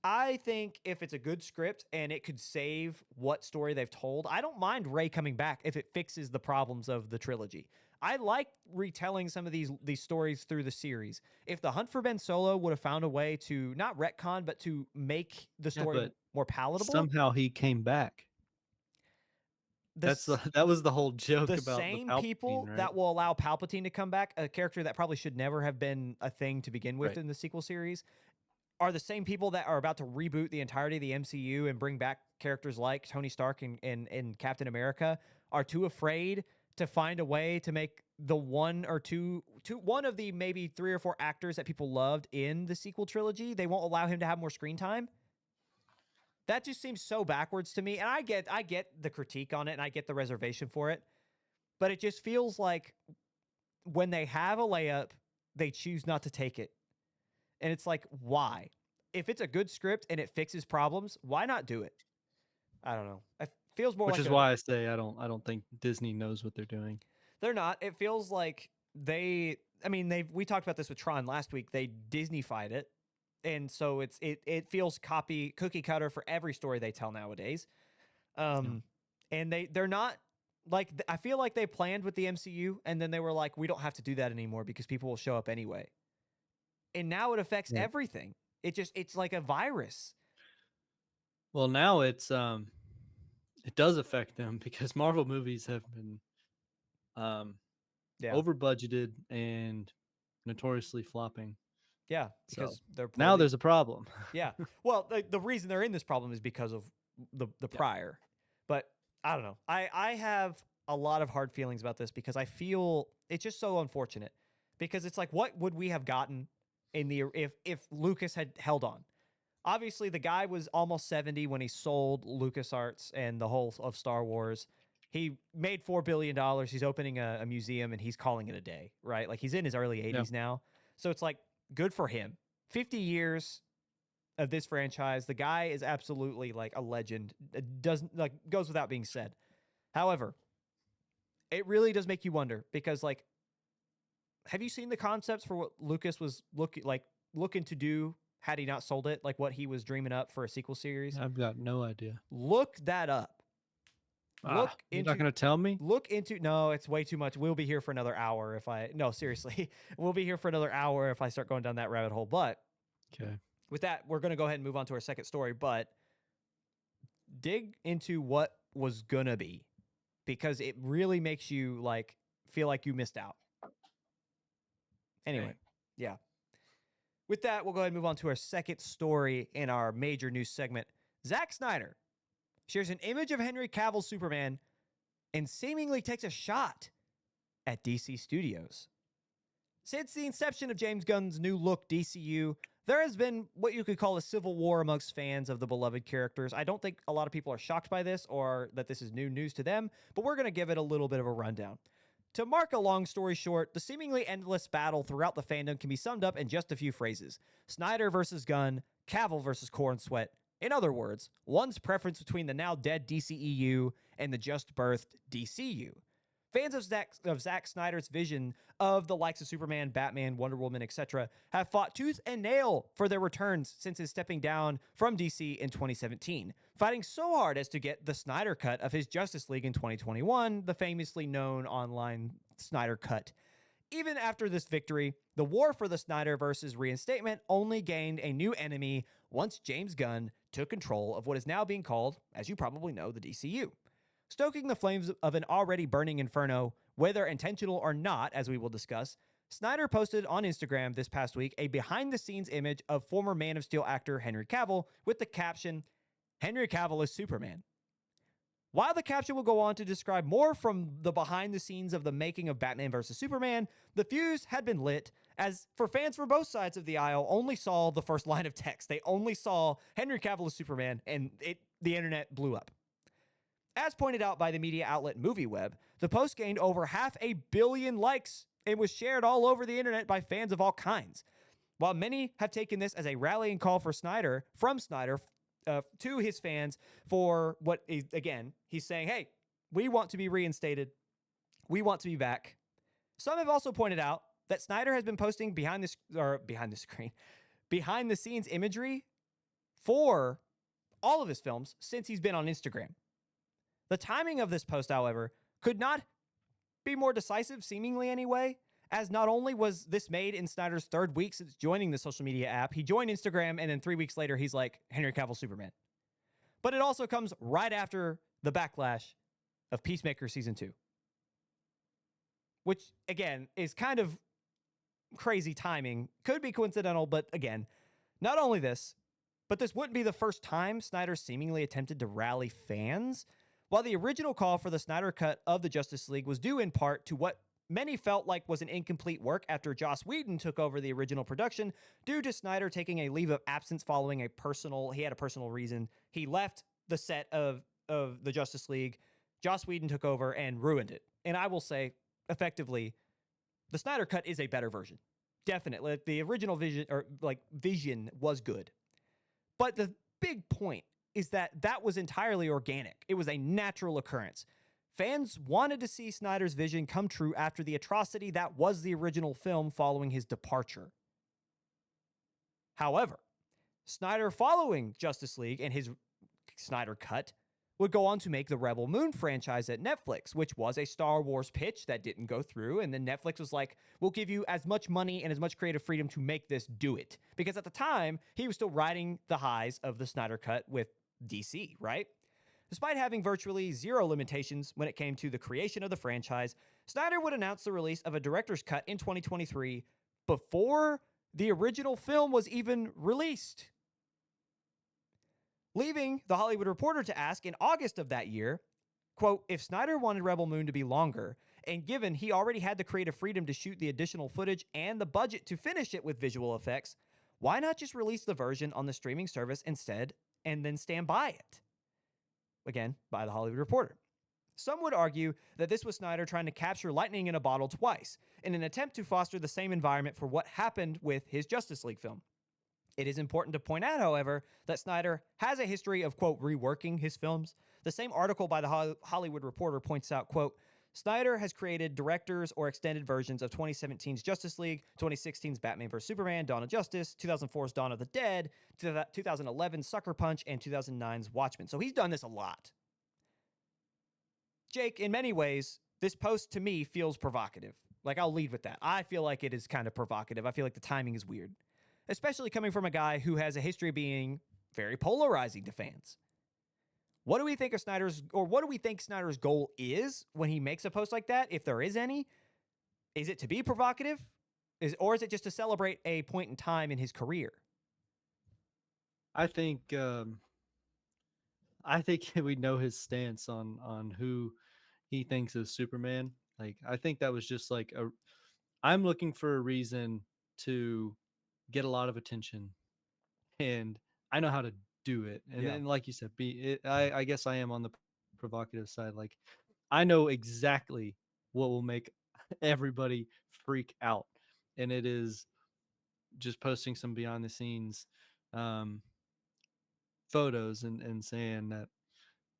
I think if it's a good script and it could save what story they've told, I don't mind Rey coming back if it fixes the problems of the trilogy. I like retelling some of these stories through the series. If The Hunt for Ben Solo would have found a way to not retcon, but to make the story more palatable. Somehow he came back. That was the whole joke the about same the Palpatine, people right? that will allow Palpatine to come back, a character that probably should never have been a thing to begin with Right. in the sequel series, are the same people that are about to reboot the entirety of the MCU and bring back characters like Tony Stark and Captain America, are too afraid to find a way to make the one of the maybe 3 or 4 actors that people loved in the sequel trilogy, they won't allow him to have more screen time. That just seems so backwards to me. And I get the critique on it and I get the reservation for it. But it just feels like when they have a layup, they choose not to take it. And it's like, why? If it's a good script and it fixes problems, why not do it? I don't know. It feels more Which is why I say I don't think Disney knows what they're doing. They're not. It feels like we talked about this with Tron last week. They Disney-fied it. And so it feels cookie cutter for every story they tell nowadays. And they're not like, I feel like they planned with the MCU and then they were like, we don't have to do that anymore because people will show up anyway. And now it affects everything. It's like a virus. Well, now it does affect them because Marvel movies have been over budgeted and notoriously flopping. Yeah, because now there's a problem. Yeah. Well, the reason they're in this problem is because of the prior. But I don't know. I have a lot of hard feelings about this because I feel it's just so unfortunate. Because it's like, what would we have gotten if Lucas had held on? Obviously, the guy was almost 70 when he sold LucasArts and the whole of Star Wars. He made $4 billion. He's opening a museum and he's calling it a day, right? Like he's in his early 80s now. So it's like, good for him. 50 years of this franchise. The guy is absolutely like a legend. It goes without being said. However, it really does make you wonder because like, have you seen the concepts for what Lucas was looking to do had he not sold it? Like what he was dreaming up for a sequel series? I've got no idea. Look that up. You're not going to tell me? No, it's way too much. We'll be here for another hour seriously. We'll be here for another hour if I start going down that rabbit hole. But with that, we're going to go ahead and move on to our second story, but dig into what was going to be because it really makes you like feel like you missed out. Anyway, yeah. With that, we'll go ahead and move on to our second story in our major news segment. Zack Snyder shares an image of Henry Cavill's Superman and seemingly takes a shot at DC Studios. Since the inception of James Gunn's new look DCU, there has been what you could call a civil war amongst fans of the beloved characters. I don't think a lot of people are shocked by this or that this is new news to them, but we're going to give it a little bit of a rundown. To mark a long story short, the seemingly endless battle throughout the fandom can be summed up in just a few phrases. Snyder versus Gunn, Cavill versus Corn Sweat. In other words, one's preference between the now dead DCEU and the just birthed DCU. Fans of Zack Snyder's vision of the likes of Superman, Batman, Wonder Woman, etc. have fought tooth and nail for their returns since his stepping down from DC in 2017, fighting so hard as to get the Snyder Cut of his Justice League in 2021, the famously known online Snyder Cut. Even after this victory, the war for the Snyderverse's reinstatement only gained a new enemy once James Gunn took control of what is now being called, as you probably know, the DCU. Stoking the flames of an already burning inferno, whether intentional or not, as we will discuss, Snyder posted on Instagram this past week a behind-the-scenes image of former Man of Steel actor Henry Cavill with the caption, "Henry Cavill is Superman." While the caption will go on to describe more from the behind the scenes of the making of Batman vs. Superman, the fuse had been lit as for fans from both sides of the aisle only saw the first line of text. They only saw Henry Cavill as Superman and the internet blew up. As pointed out by the media outlet MovieWeb, the post gained over 500 million likes and was shared all over the internet by fans of all kinds. While many have taken this as a rallying call for Snyder, to his fans for what is, again, he's saying, hey, we want to be reinstated. We want to be back. Some have also pointed out that Snyder has been posting behind the scenes imagery for all of his films since he's been on Instagram. The timing of this post, however, could not be more decisive, seemingly anyway, as not only was this made in Snyder's third week since joining the social media app, he joined Instagram, and then 3 weeks later, he's like, Henry Cavill Superman. But it also comes right after the backlash of Peacemaker Season 2. Which, again, is kind of crazy timing. Could be coincidental, but again, not only this, but this wouldn't be the first time Snyder seemingly attempted to rally fans. While the original call for the Snyder Cut of the Justice League was due in part to what many felt like was an incomplete work after Joss Whedon took over the original production due to Snyder taking a leave of absence following he had a personal reason. He left the set of the Justice League. Joss Whedon took over and ruined it. And I will say, effectively, the Snyder Cut is a better version. Definitely. The original vision was good. But the big point is that was entirely organic. It was a natural occurrence. Fans wanted to see Snyder's vision come true after the atrocity that was the original film following his departure. However, Snyder, following Justice League and his Snyder Cut, would go on to make the Rebel Moon franchise at Netflix, which was a Star Wars pitch that didn't go through, and then Netflix was like, we'll give you as much money and as much creative freedom to make this, do it. Because at the time, he was still riding the highs of the Snyder Cut with DC, right? Despite having virtually zero limitations when it came to the creation of the franchise, Snyder would announce the release of a director's cut in 2023 before the original film was even released. Leaving The Hollywood Reporter to ask in August of that year, quote, if Snyder wanted Rebel Moon to be longer, and given he already had the creative freedom to shoot the additional footage and the budget to finish it with visual effects, why not just release the version on the streaming service instead and then stand by it? Again, by The Hollywood Reporter. Some would argue that this was Snyder trying to capture lightning in a bottle twice, in an attempt to foster the same environment for what happened with his Justice League film. It is important to point out, however, that Snyder has a history of, quote, reworking his films. The same article by The Hollywood Reporter points out, quote, Snyder has created directors or extended versions of 2017's Justice League, 2016's Batman vs. Superman, Dawn of Justice, 2004's Dawn of the Dead, 2011's Sucker Punch, and 2009's Watchmen. So he's done this a lot. Jake, in many ways, this post to me feels provocative. Like, I'll lead with that. I feel like it is kind of provocative. I feel like the timing is weird, especially coming from a guy who has a history of being very polarizing to fans. What do we think Snyder's goal is when he makes a post like that, if there is any? Is it to be provocative? Or is it just to celebrate a point in time in his career? I think we know his stance on who he thinks is Superman. Like, I think that was just like I'm looking for a reason to get a lot of attention, and I know how to do it. And Yeah. then, like you said, I guess I am on the provocative side. Like, I know exactly what will make everybody freak out, and it is just posting some behind the scenes um, photos and saying that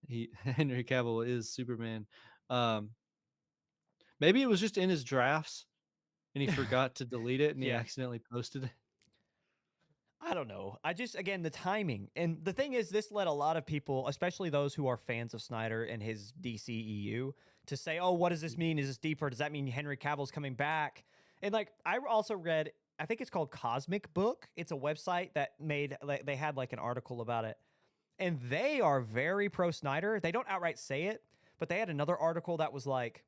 he Henry Cavill is Superman. Um, Maybe it was just in his drafts and he forgot to delete it and he Yeah. accidentally posted it. I don't know. I just, again, the timing. And the thing is, this led a lot of people, especially those who are fans of Snyder and his DCEU, to say, oh, what does this mean? Is this deeper? Does that mean Henry Cavill's coming back? And like, I also read, I think it's called Cosmic Book. It's a website that made, like, they had like an article about it. And they are very pro Snyder. They don't outright say it, but they had another article that was like,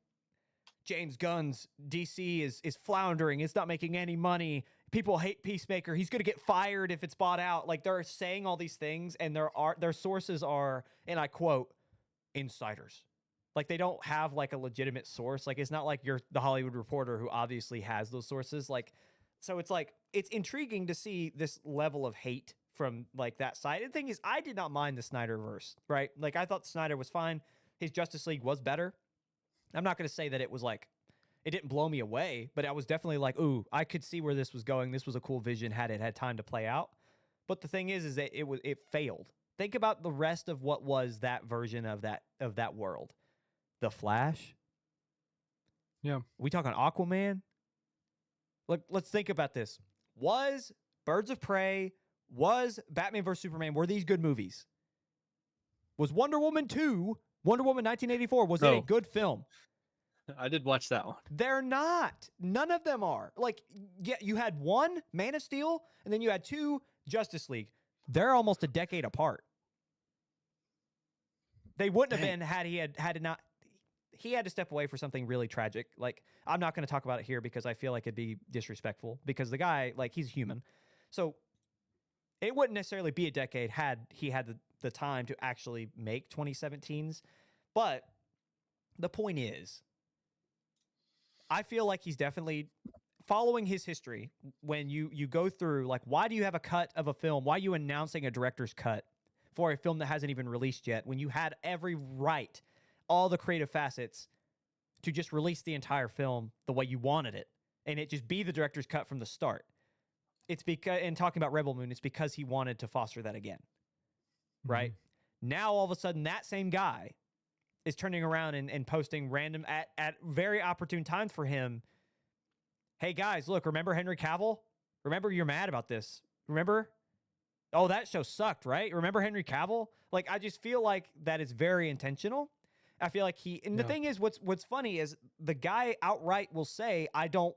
James Gunn's DC is floundering. It's not making any money. People hate Peacemaker. He's going to get fired if it's bought out. Like, they're saying all these things, and their sources are, and I quote, insiders. Like, they don't have like a legitimate source. Like, it's not like you're the Hollywood Reporter who obviously has those sources. Like, so it's like, it's intriguing to see this level of hate from like that side. And the thing is, I did not mind the Snyderverse, right? Like, I thought Snyder was fine. His Justice League was better. I'm not going to say that it was like, it didn't blow me away, but I was definitely like, ooh, I could see where this was going. This was a cool vision had it had time to play out. But the thing is that it failed. Think about the rest of what was that version of that world. The Flash. Yeah. We talking Aquaman? Look, let's think about this. Was Birds of Prey, was Batman vs Superman, were these good movies? Was Wonder Woman 2, Wonder Woman 1984, was it a No. good film? I did watch that one. They're not. None of them are. Like, yeah, you had one, Man of Steel, and then you had two, Justice League. They're almost a decade apart. They wouldn't have been had he had not. He had to step away for something really tragic. Like, I'm not going to talk about it here because I feel like it'd be disrespectful because the guy, like, he's human. So it wouldn't necessarily be a decade had he had the time to actually make 2017s. But the point is, I feel like he's definitely following his history. When you go through, like, why do you have a cut of a film? Why are you announcing a director's cut for a film that hasn't even released yet when you had every right, all the creative facets, to just release the entire film the way you wanted it and it just be the director's cut from the start? It's because, and talking about Rebel Moon, it's because he wanted to foster that again, right? Now, all of a sudden, that same guy is turning around and posting random at very opportune times for him. Hey guys, look, remember Henry Cavill? Remember you're mad about this. Remember? Oh, that show sucked, right? Remember Henry Cavill? Like, I just feel like that is very intentional. I feel like the thing is, what's funny is the guy outright will say,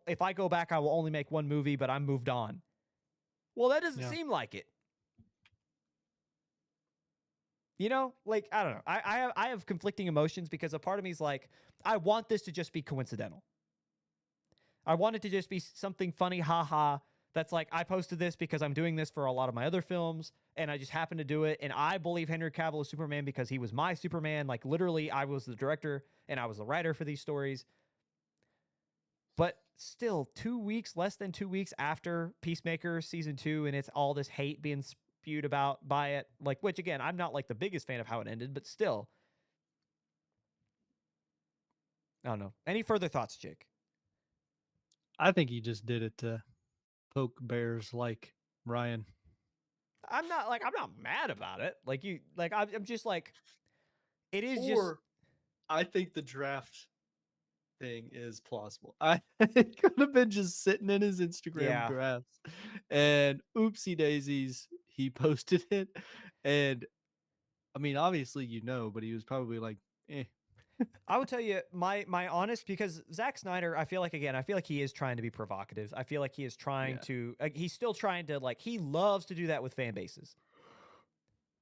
if I go back, I will only make one movie, but I'm moved on. Well, that doesn't seem like it. You know, like, I don't know. I have conflicting emotions because a part of me is like, I want this to just be coincidental. I want it to just be something funny, haha. That's like, I posted this because I'm doing this for a lot of my other films, and I just happen to do it. And I believe Henry Cavill is Superman because he was my Superman. Like, literally, I was the director and I was the writer for these stories. But still, less than 2 weeks after Peacemaker season 2, and it's all this hate being spewed about by it, like, which again, I'm not like the biggest fan of how it ended, but still. I don't know. Any further thoughts, Jake? I think he just did it to poke bears like Ryan. I'm not mad about it. I'm just like, it is just. Or I think the draft thing is plausible. It could have been just sitting in his Instagram drafts, and oopsie daisies, he posted it. And I mean, obviously, but he was probably like, eh. I would tell you my honest, because Zack Snyder, I feel like he is trying to be provocative. I feel like he is trying to, he's still trying to, like, he loves to do that with fan bases.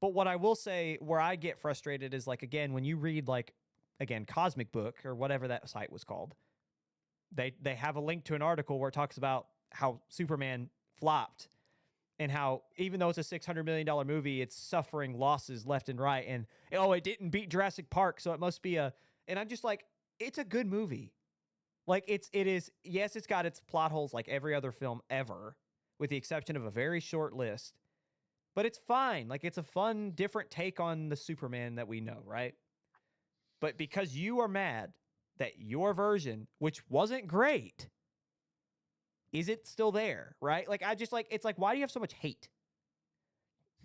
But what I will say, where I get frustrated is, like, again, when you read, like, again, Cosmic Book or whatever that site was called, they have a link to an article where it talks about how Superman flopped and how, even though it's a $600 million movie, it's suffering losses left and right. And, oh, it didn't beat Jurassic Park, so it must be and I'm just like, it's a good movie. Like it is, yes, it's got its plot holes like every other film ever, with the exception of a very short list. But it's fine. Like it's a fun, different take on the Superman that we know, right? But because you are mad that your version, which wasn't great, is it still there, right? Like I just like it's like, why do you have so much hate?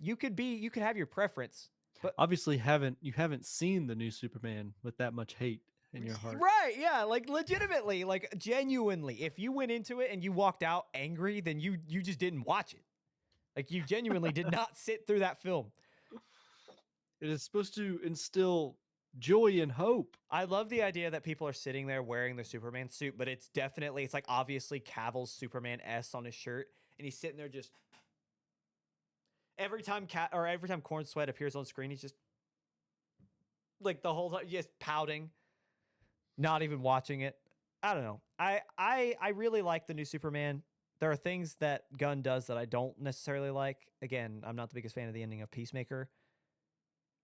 You could have your preference, but Obviously, you haven't seen the new Superman with that much hate in your heart. right, yeah, like legitimately, like genuinely, if you went into it and you walked out angry, then you just didn't watch it. Like you genuinely did not sit through that film. It is supposed to instill joy and hope. I love the idea that people are sitting there wearing the Superman suit, but it's like obviously Cavill's Superman S on his shirt, and he's sitting there just every time Corn Sweat appears on screen, he's just like the whole time just pouting, not even watching it. I don't know. I really like the new Superman. There are things that Gunn does that I don't necessarily like. Again, I'm not the biggest fan of the ending of Peacemaker.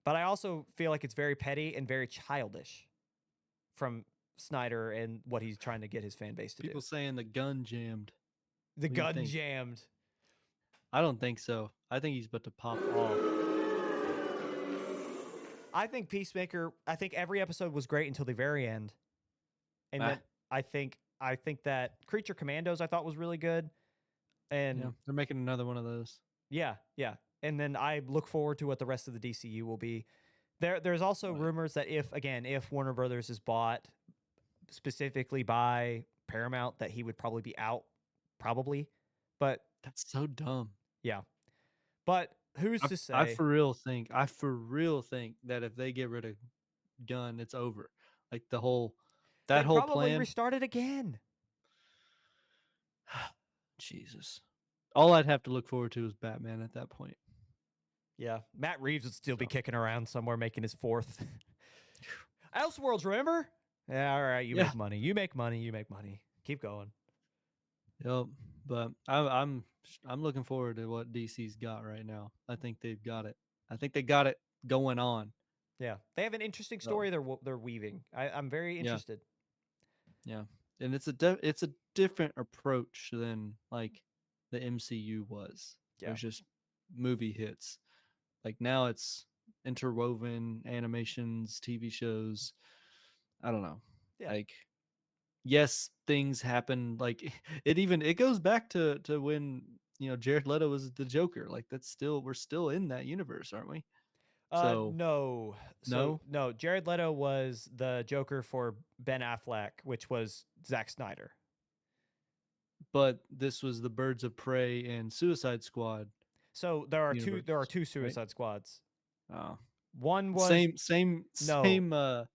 But I also feel like it's very petty and very childish from Snyder and what he's trying to get his fan base to People do. saying the gun jammed. The What do you gun think? jammed. I don't think so. I think he's about to pop off. I think every episode was great until the very end. And then I think that Creature Commandos I thought was really good. And Yeah, they're making another one of those. yeah. And then I look forward to what the rest of the DCU will be. There's also rumors that if Warner Brothers is bought specifically by Paramount, that he would probably be out. Probably. But that's so dumb. Yeah. But who's to say? I for real think that if they get rid of Gunn, it's over. Like the whole whole probably plan. Restart it again. Jesus. All I'd have to look forward to is Batman at that point. Yeah. Matt Reeves would still be kicking around somewhere making his fourth. Elseworlds, remember? Yeah, all right. You make money. You make money. You make money. Keep going. Yep. But I'm looking forward to what DC's got right now. I think they've got it. I think they got it going on. Yeah. They have an interesting story they're weaving. I'm very interested. Yeah. And it's a different approach than like the MCU was. Yeah. There's just movie hits. Like now it's interwoven animations, TV shows. I don't know. Yeah. Like yes, things happen. Like it goes back to when, Jared Leto was the Joker. Like we're still in that universe, aren't we? No. No, Jared Leto was the Joker for Ben Affleck, which was Zack Snyder. But this was the Birds of Prey and Suicide Squad. So there are two Suicide Squads. Oh. One was same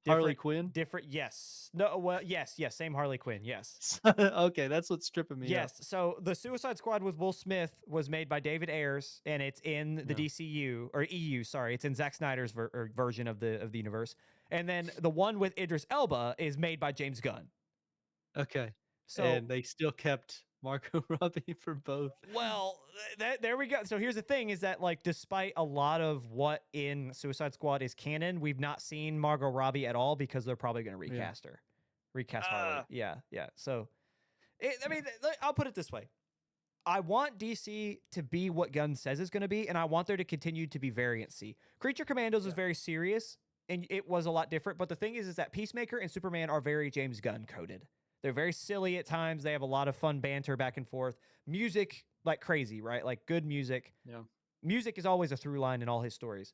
Harley Quinn. Different, yes. No, well, yes, same Harley Quinn, yes. Okay, that's what's tripping me up. Yes, so the Suicide Squad with Will Smith was made by David Ayers, and it's in the DCU or EU. Sorry, it's in Zack Snyder's version of the universe. And then the one with Idris Elba is made by James Gunn. Okay, so and they still kept Margot Robbie for both. Well, there we go. So here's the thing: is that like, despite a lot of what in Suicide Squad is canon, we've not seen Margot Robbie at all because they're probably going to recast her, Harley. Yeah. So, I'll put it this way: I want DC to be what Gunn says it's going to be, and I want there to continue to be variancy. Creature Commandos is very serious, and it was a lot different. But the thing is that Peacemaker and Superman are very James Gunn coded. They're very silly at times. They have a lot of fun banter back and forth. Music, like crazy, right? Like good music. Yeah. Music is always a through line in all his stories.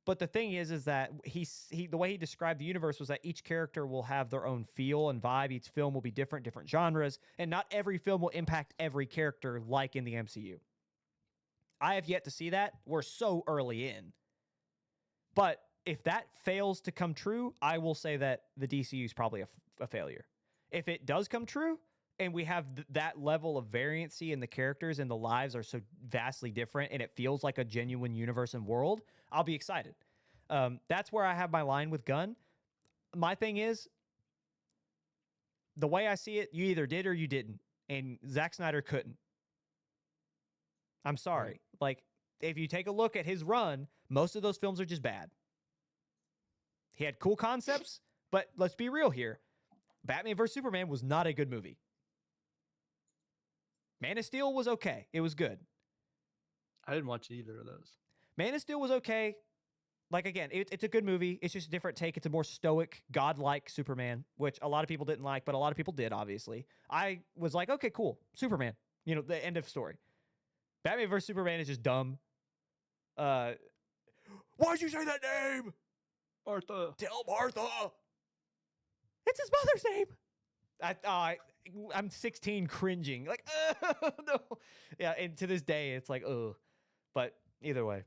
But the thing is that the way he described the universe was that each character will have their own feel and vibe. Each film will be different genres, and not every film will impact every character like in the MCU. I have yet to see that. We're so early in. But if that fails to come true, I will say that the DCU is probably a failure. If it does come true and we have that level of variancy in the characters and the lives are so vastly different and it feels like a genuine universe and world, I'll be excited. That's where I have my line with Gunn. My thing is, the way I see it, you either did or you didn't. And Zack Snyder couldn't. I'm sorry. Right. Like, if you take a look at his run, most of those films are just bad. He had cool concepts, but let's be real here. Batman vs Superman was not a good movie. Man of Steel was okay. It was good. I didn't watch either of those. Man of Steel was okay. Like, again, it's a good movie. It's just a different take. It's a more stoic, godlike Superman, which a lot of people didn't like, but a lot of people did, obviously. I was like, okay, cool. Superman. You know, the end of story. Batman vs. Superman is just dumb. Why'd you say that name? Martha. Tell Martha. It's his mother's name. I'm 16 cringing. Like, no. Yeah, and to this day, it's like, ugh. But either way.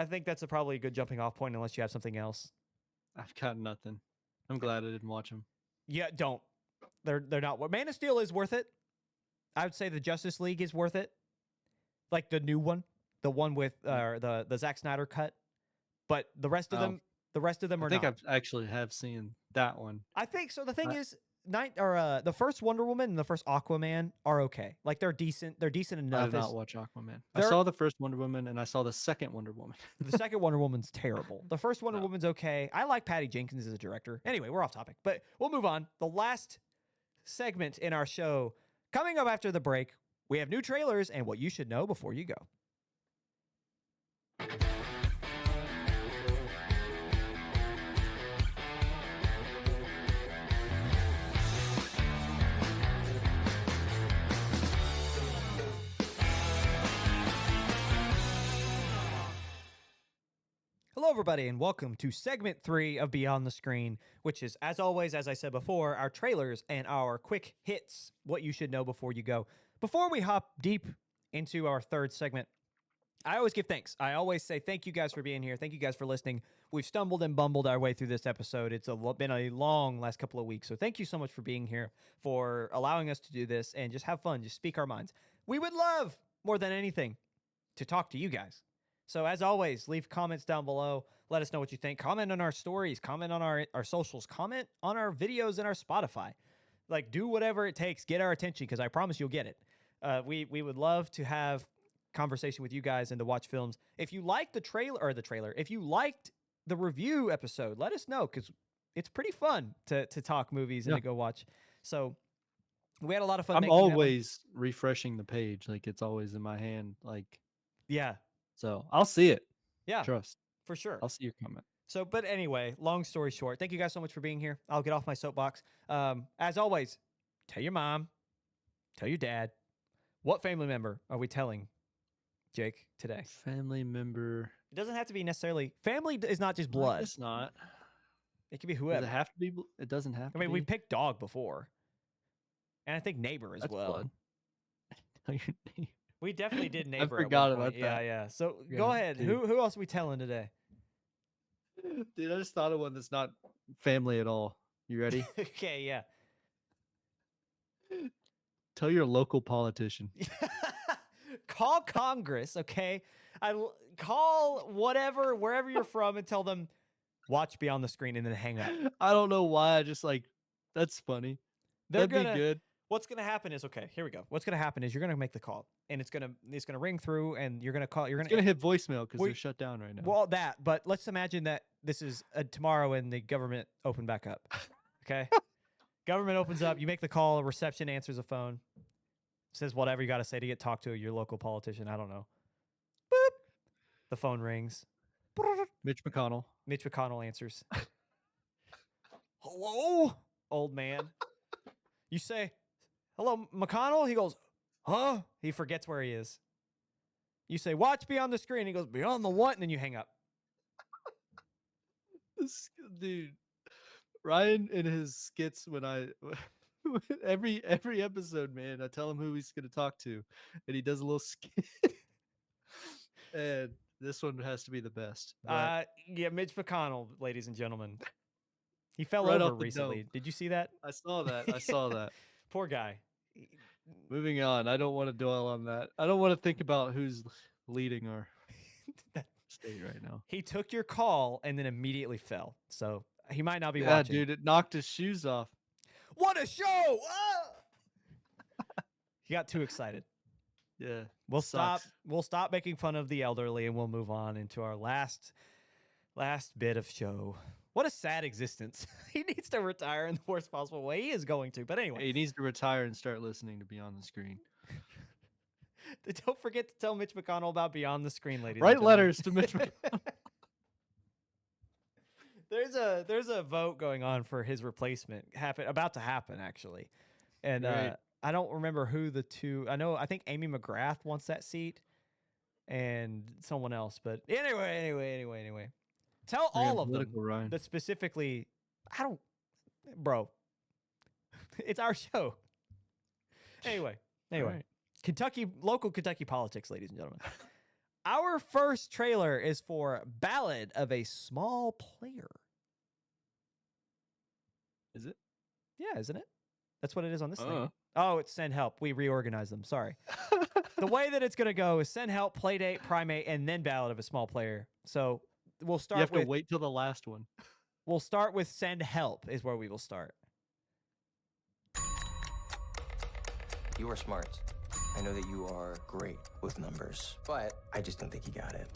I think that's probably a good jumping off point unless you have something else. I've got nothing. I'm glad I didn't watch them. Yeah, don't. They're not. Man of Steel is worth it. I would say the Justice League is worth it. Like the new one, the one with the Zack Snyder cut. But the rest of them are I think not. I've actually have seen that one. I think so. The thing is, the first Wonder Woman and the first Aquaman are okay. Like they're decent. They're decent enough. I did not watch Aquaman. I they're- saw the first Wonder Woman and I saw the second Wonder Woman. The second Wonder Woman's terrible. The first Wonder No. Woman's okay. I like Patty Jenkins as a director. Anyway, we're off topic, but we'll move on. The last segment in our show coming up after the break. We have new trailers and what you should know before you go. Hello, everybody, and welcome to segment 3 of Beyond the Screen, which is, as always, as I said before, our trailers and our quick hits, what you should know before you go. Before we hop deep into our third segment, I always give thanks. I always say thank you guys for being here. Thank you guys for listening. We've stumbled and bumbled our way through this episode. It's been a long last couple of weeks, so thank you so much for being here, for allowing us to do this, and just have fun, just speak our minds. We would love, more than anything, to talk to you guys. So as always, leave comments down below. Let us know what you think. Comment on our stories. Comment on our socials. Comment on our videos and our Spotify. Like, do whatever it takes. Get our attention, because I promise you'll get it. We would love to have conversation with you guys and to watch films. If you liked the trailer, if you liked the review episode, let us know, because it's pretty fun to talk movies and to go watch. So we had a lot of fun. I'm making that one. always refreshing the page. Like it's always in my hand. Like, Yeah. so I'll see it. Yeah. Trust. For sure. I'll see your comment. So, but anyway, long story short, thank you guys so much for being here. I'll get off my soapbox. As always, tell your mom, tell your dad. What family member are we telling, Jake, today? Family member. It doesn't have to be necessarily family. Is not just Well, blood. it's not. It could be Does whoever. it have to be? It doesn't have to I mean, be. we picked dog before, and I think neighbor as That's well. blood. Tell your name. We definitely did neighbor. at forgot one point. about that. Yeah. So Yeah, go ahead. dude. Who else are we telling today? Dude, I just thought of one that's not family at all. You ready? Okay. Yeah. Tell your local politician. Call Congress, okay? Call whatever, wherever you're from, and tell them, watch Beyond the Screen, and then hang up. I don't know why. I just like, that's funny. They're That'd gonna, be good. What's gonna happen is, okay, here we go. What's gonna happen is you're gonna make the call, and it's gonna ring through, and you're gonna call. You're It's gonna gonna hit voicemail because we- they're shut down right now. well that, but let's imagine that this is tomorrow, and the government open back up. Okay, government opens up. You make the call. Reception answers the phone. Says whatever you got to say to get talked to your local politician. I don't know. Boop. The phone rings. Mitch McConnell. Mitch McConnell answers. Hello, old man. You say, hello, McConnell? He goes, huh? He forgets where he is. You say, watch Beyond the Screen. He goes, beyond the what? And then you hang up. Dude, Ryan in his skits when I every episode, man, I tell him who he's gonna talk to, and he does a little skit. And this one has to be the best. But Yeah, Mitch McConnell, ladies and gentlemen. He fell Right over off the recently. dome. Did you see that? I saw that. I saw that. Poor guy. Moving on. I don't want to dwell on that. I don't want to think about who's leading our state right now. He took your call and then immediately fell. So he might not be Yeah, watching. dude, it knocked his shoes off. What a show! Ah! He got too excited. Yeah. We'll sucks. stop making fun of the elderly, and we'll move on into our last bit of show. What a sad existence. He needs to retire in the worst possible way. He is going to, but anyway. He needs to retire and start listening to Beyond the Screen. Don't forget to tell Mitch McConnell about Beyond the Screen, ladies. Write and gentlemen. letters to Mitch McConnell. There's a vote going on for his replacement. About to happen actually, and Right. I don't remember who the two. I think Amy McGrath wants that seat, and someone else. But anyway. Tell We're getting all of them, political, Ryan. but specifically, bro. It's our show. Anyway, Right. local Kentucky politics, ladies and gentlemen. Our first trailer is for Ballad of a Small Player. Is it? Yeah, isn't it? That's what it is on this thing. Oh, it's Send Help. We reorganized them. Sorry. The way that it's going to go is Send Help, Playdate, Primate, and then Ballad of a Small Player. So we'll start You have with... to wait till the last one. We'll start with Send Help is where we will start. You are smart. I know that you are great with numbers, but I just don't think you got it.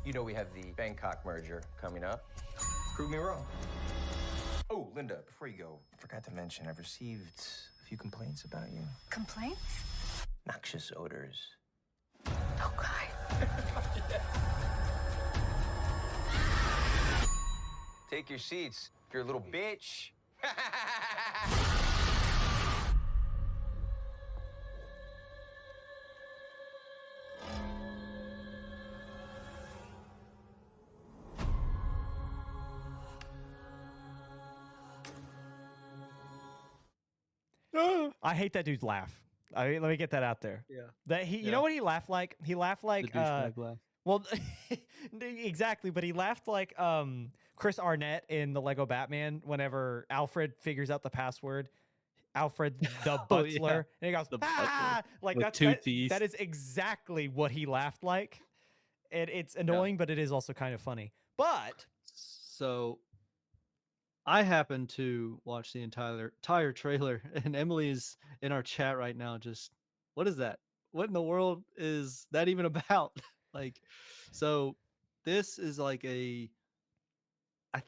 You know we have the Bangkok merger coming up. Prove me wrong. Oh, Linda, before you go, I forgot to mention I've received a few complaints about you. Complaints? Noxious odors. Oh, God. Take your seats, you're a little bitch. I hate that dude's laugh. Let me get that out there. Yeah. That you Yeah. know what he laughed like? He laughed like The douchebag laugh. well, exactly. But he laughed like Chris Arnett in the Lego Batman whenever Alfred figures out the password. Alfred the Oh, yeah. Butler, and he goes, The ah! Like With that's two teeth. that is exactly what he laughed like. And it's annoying, but it is also kind of funny. But So I happened to watch the entire trailer, and Emily's in our chat right now. Just, what is that? What in the world is that even about? Like, so this is like I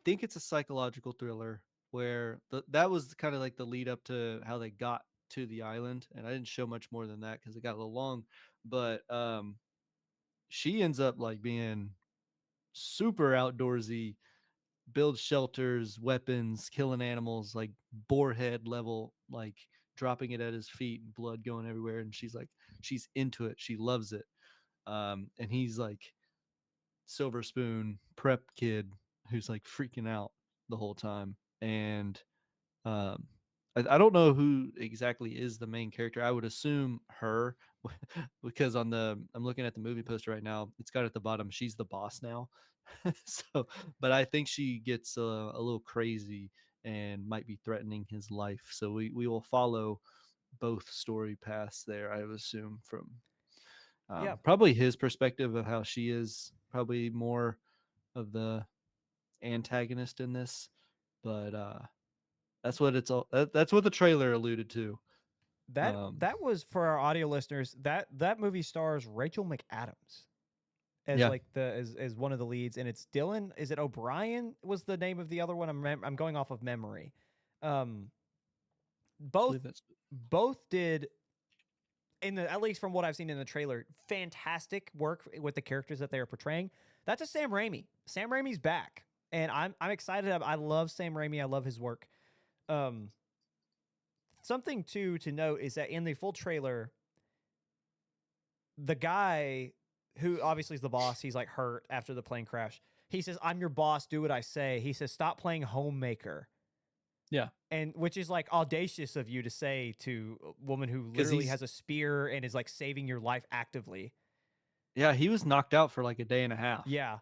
think it's a psychological thriller where that was kind of like the lead up to how they got to the island, and I didn't show much more than that because it got a little long. But she ends up like being super outdoorsy, build shelters, weapons, killing animals, like boarhead level, like dropping it at his feet and blood going everywhere. And she's into it. She loves it. And he's like silver spoon prep kid who's like freaking out the whole time. And I don't know who exactly is the main character. I would assume her because I'm looking at the movie poster right now. It's got at the bottom, she's the boss now. So, but I think she gets a little crazy and might be threatening his life. So we will follow both story paths there, I would assume, from Yeah. probably his perspective of how she is probably more of the antagonist in this. But that's what that's what the trailer alluded to. that was for our audio listeners. That movie stars Rachel McAdams as Yeah. like as one of the leads, and it's Dylan. Is it O'Brien? Was the name of the other one? I'm going off of memory. Both did at least from what I've seen in the trailer, fantastic work with the characters that they are portraying. That's a Sam Raimi. Sam Raimi's back, and I'm excited. I love Sam Raimi. I love his work. Something to note is that in the full trailer, the guy who obviously is the boss, he's like hurt after the plane crash. He says, "I'm your boss. Do what I say." He says, "Stop playing homemaker." Yeah. And which is like audacious of you to say to a woman who literally has a spear and is like saving your life actively. Yeah, he was knocked out for like a day and a half. Yeah.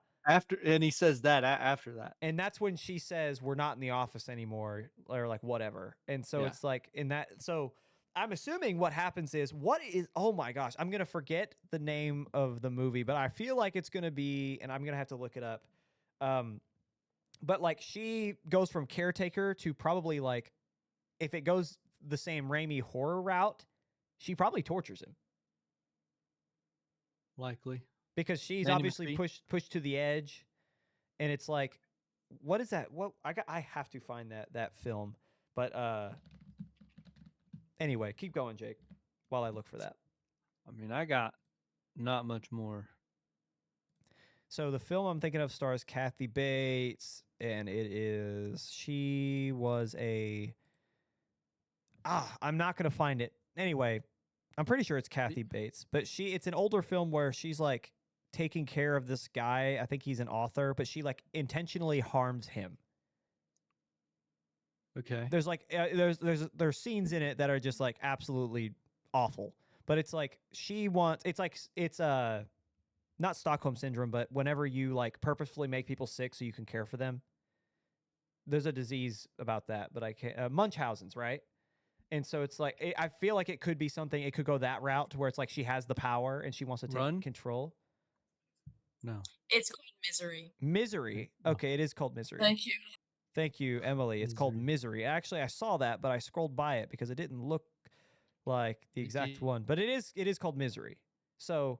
And he says that after that. And that's when she says, "We're not in the office anymore," or like whatever. And so it's like in that. So I'm assuming what happens is oh my gosh, I'm going to forget the name of the movie, but I feel like it's going to be, and I'm going to have to look it up. But like she goes from caretaker to probably like, if it goes the same Raimi horror route, she probably tortures him. Likely. Because she's Nanny obviously McPhee. pushed to the edge, and it's like what is that? What I have to find that film. But anyway, keep going, Jake, while I look for that. I mean, I got not much more. So the film I'm thinking of stars Kathy Bates, and she was a I'm not gonna find it. Anyway, I'm pretty sure it's Kathy Bates, but it's an older film where she's like taking care of this guy. I think he's an author, but she like intentionally harms him. Okay. There's like there's scenes in it that are just like absolutely awful. But it's like it's not Stockholm syndrome, but whenever you like purposefully make people sick so you can care for them. There's a disease about that, but I can't Munchausen's, right? And so it's like I feel like it could be something. It could go that route to where it's like she has the power and she wants to take control. No. It's called Misery. Misery. Okay, it is called Misery. Thank you. Thank you, Emily. It's called Misery. Actually, I saw that, but I scrolled by it because it didn't look like the exact one. But it is called Misery. So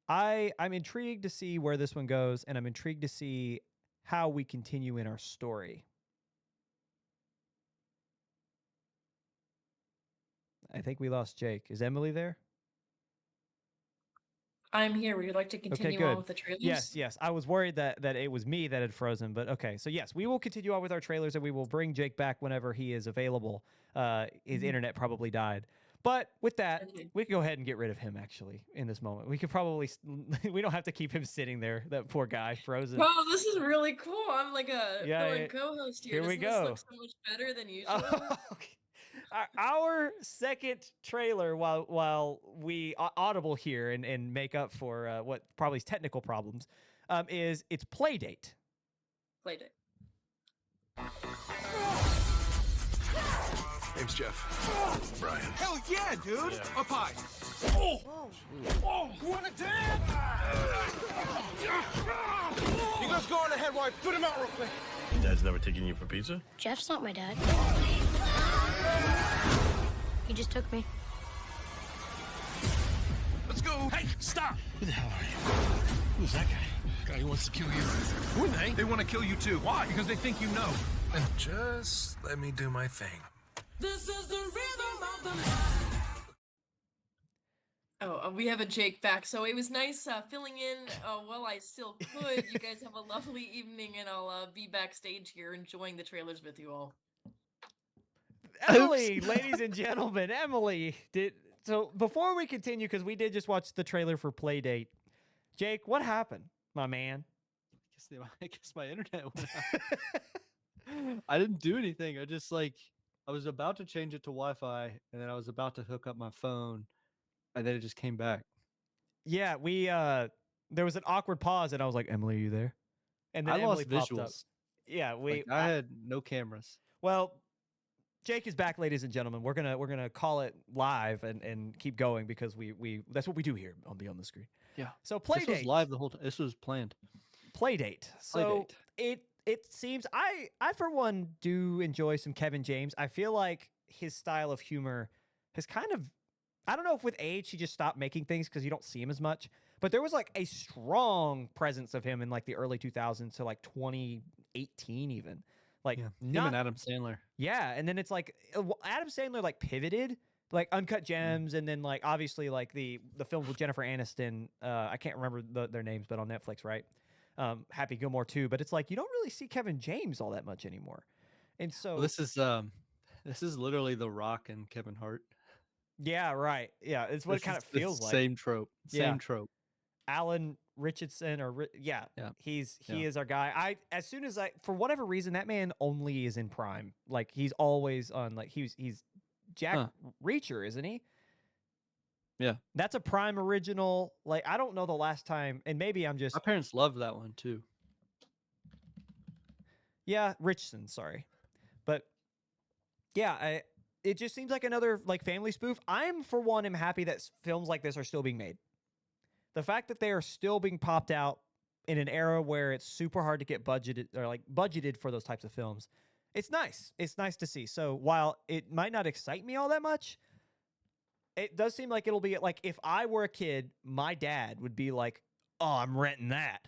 I'm intrigued to see where this one goes, and I'm intrigued to see how we continue in our story. I think we lost Jake. Is Emily there? I'm here. Would you like to continue on with the trailers? Yes. I was worried that it was me that had frozen, but okay. So yes, we will continue on with our trailers, and we will bring Jake back whenever he is available. His internet probably died. But with that, we can go ahead and get rid of him, actually, in this moment. We could probably... we don't have to keep him sitting there, that poor guy, frozen. Wow, this is really cool. I'm like a co-host here. Here we go. This look so much better than usual? Okay. Our second trailer, while we audible here and make up for what probably is technical problems, it's Playdate. Playdate. Name's Jeff. Brian. Hell yeah, dude! Yeah. Up high. Oh! You wanna dance? You guys go on ahead while I put him out real quick. Dad's never taken you for pizza? Jeff's not my dad. He just took me. Let's go. Hey, stop! Who the hell are you? Who's that guy? Guy who wants to kill you. Who are they? They want to kill you too. Why? Because they think you know. And just let me do my thing. This is the rhythm of the Oh, we have a Jake back. So it was nice filling in while I still could. You guys have a lovely evening, and I'll be backstage here enjoying the trailers with you all. Emily, ladies and gentlemen, Emily did. So before we continue, because we did just watch the trailer for Playdate, Jake, what happened, my man? I guess my internet went out. I didn't do anything. I was about to change it to Wi-Fi, and then I was about to hook up my phone, and then it just came back. Yeah, there was an awkward pause, and I was like, "Emily, are you there?" And then I Emily lost popped up. visuals. Yeah, I had no cameras. Well, Jake is back, ladies and gentlemen. We're gonna call it live and keep going because we that's what we do here on Beyond the Screen. Yeah. So Playdate. This was live the whole time. This was planned. Playdate. So it seems I for one do enjoy some Kevin James. I feel like his style of humor has kind of, I don't know if with age he just stopped making things because you don't see him as much, but there was like a strong presence of him in like the early 2000s to like 2018 even. Like Him and Adam Sandler. Yeah, and then it's like Adam Sandler like pivoted, like Uncut Gems, and then like obviously like the films with Jennifer Aniston. I can't remember their names, but on Netflix, right? Happy Gilmore too. But it's like you don't really see Kevin James all that much anymore. And so Well, this is literally The Rock and Kevin Hart. Yeah, right. Yeah, it's what it kind of feels like. Same trope. Same trope. Alan Richardson, he is our guy. As soon as for whatever reason, that man only is in Prime. Like he's always on. Like he's Jack Reacher, isn't he? Yeah, that's a Prime original. Like I don't know the last time, and maybe I'm just. My parents loved that one too. Yeah, Richardson. Sorry, but yeah, it just seems like another like family spoof. I'm for one am happy that films like this are still being made. The fact that they are still being popped out in an era where it's super hard to get budgeted for those types of films, it's nice. It's nice to see. So while it might not excite me all that much, it does seem like it'll be like if I were a kid, my dad would be like, "Oh, I'm renting that,"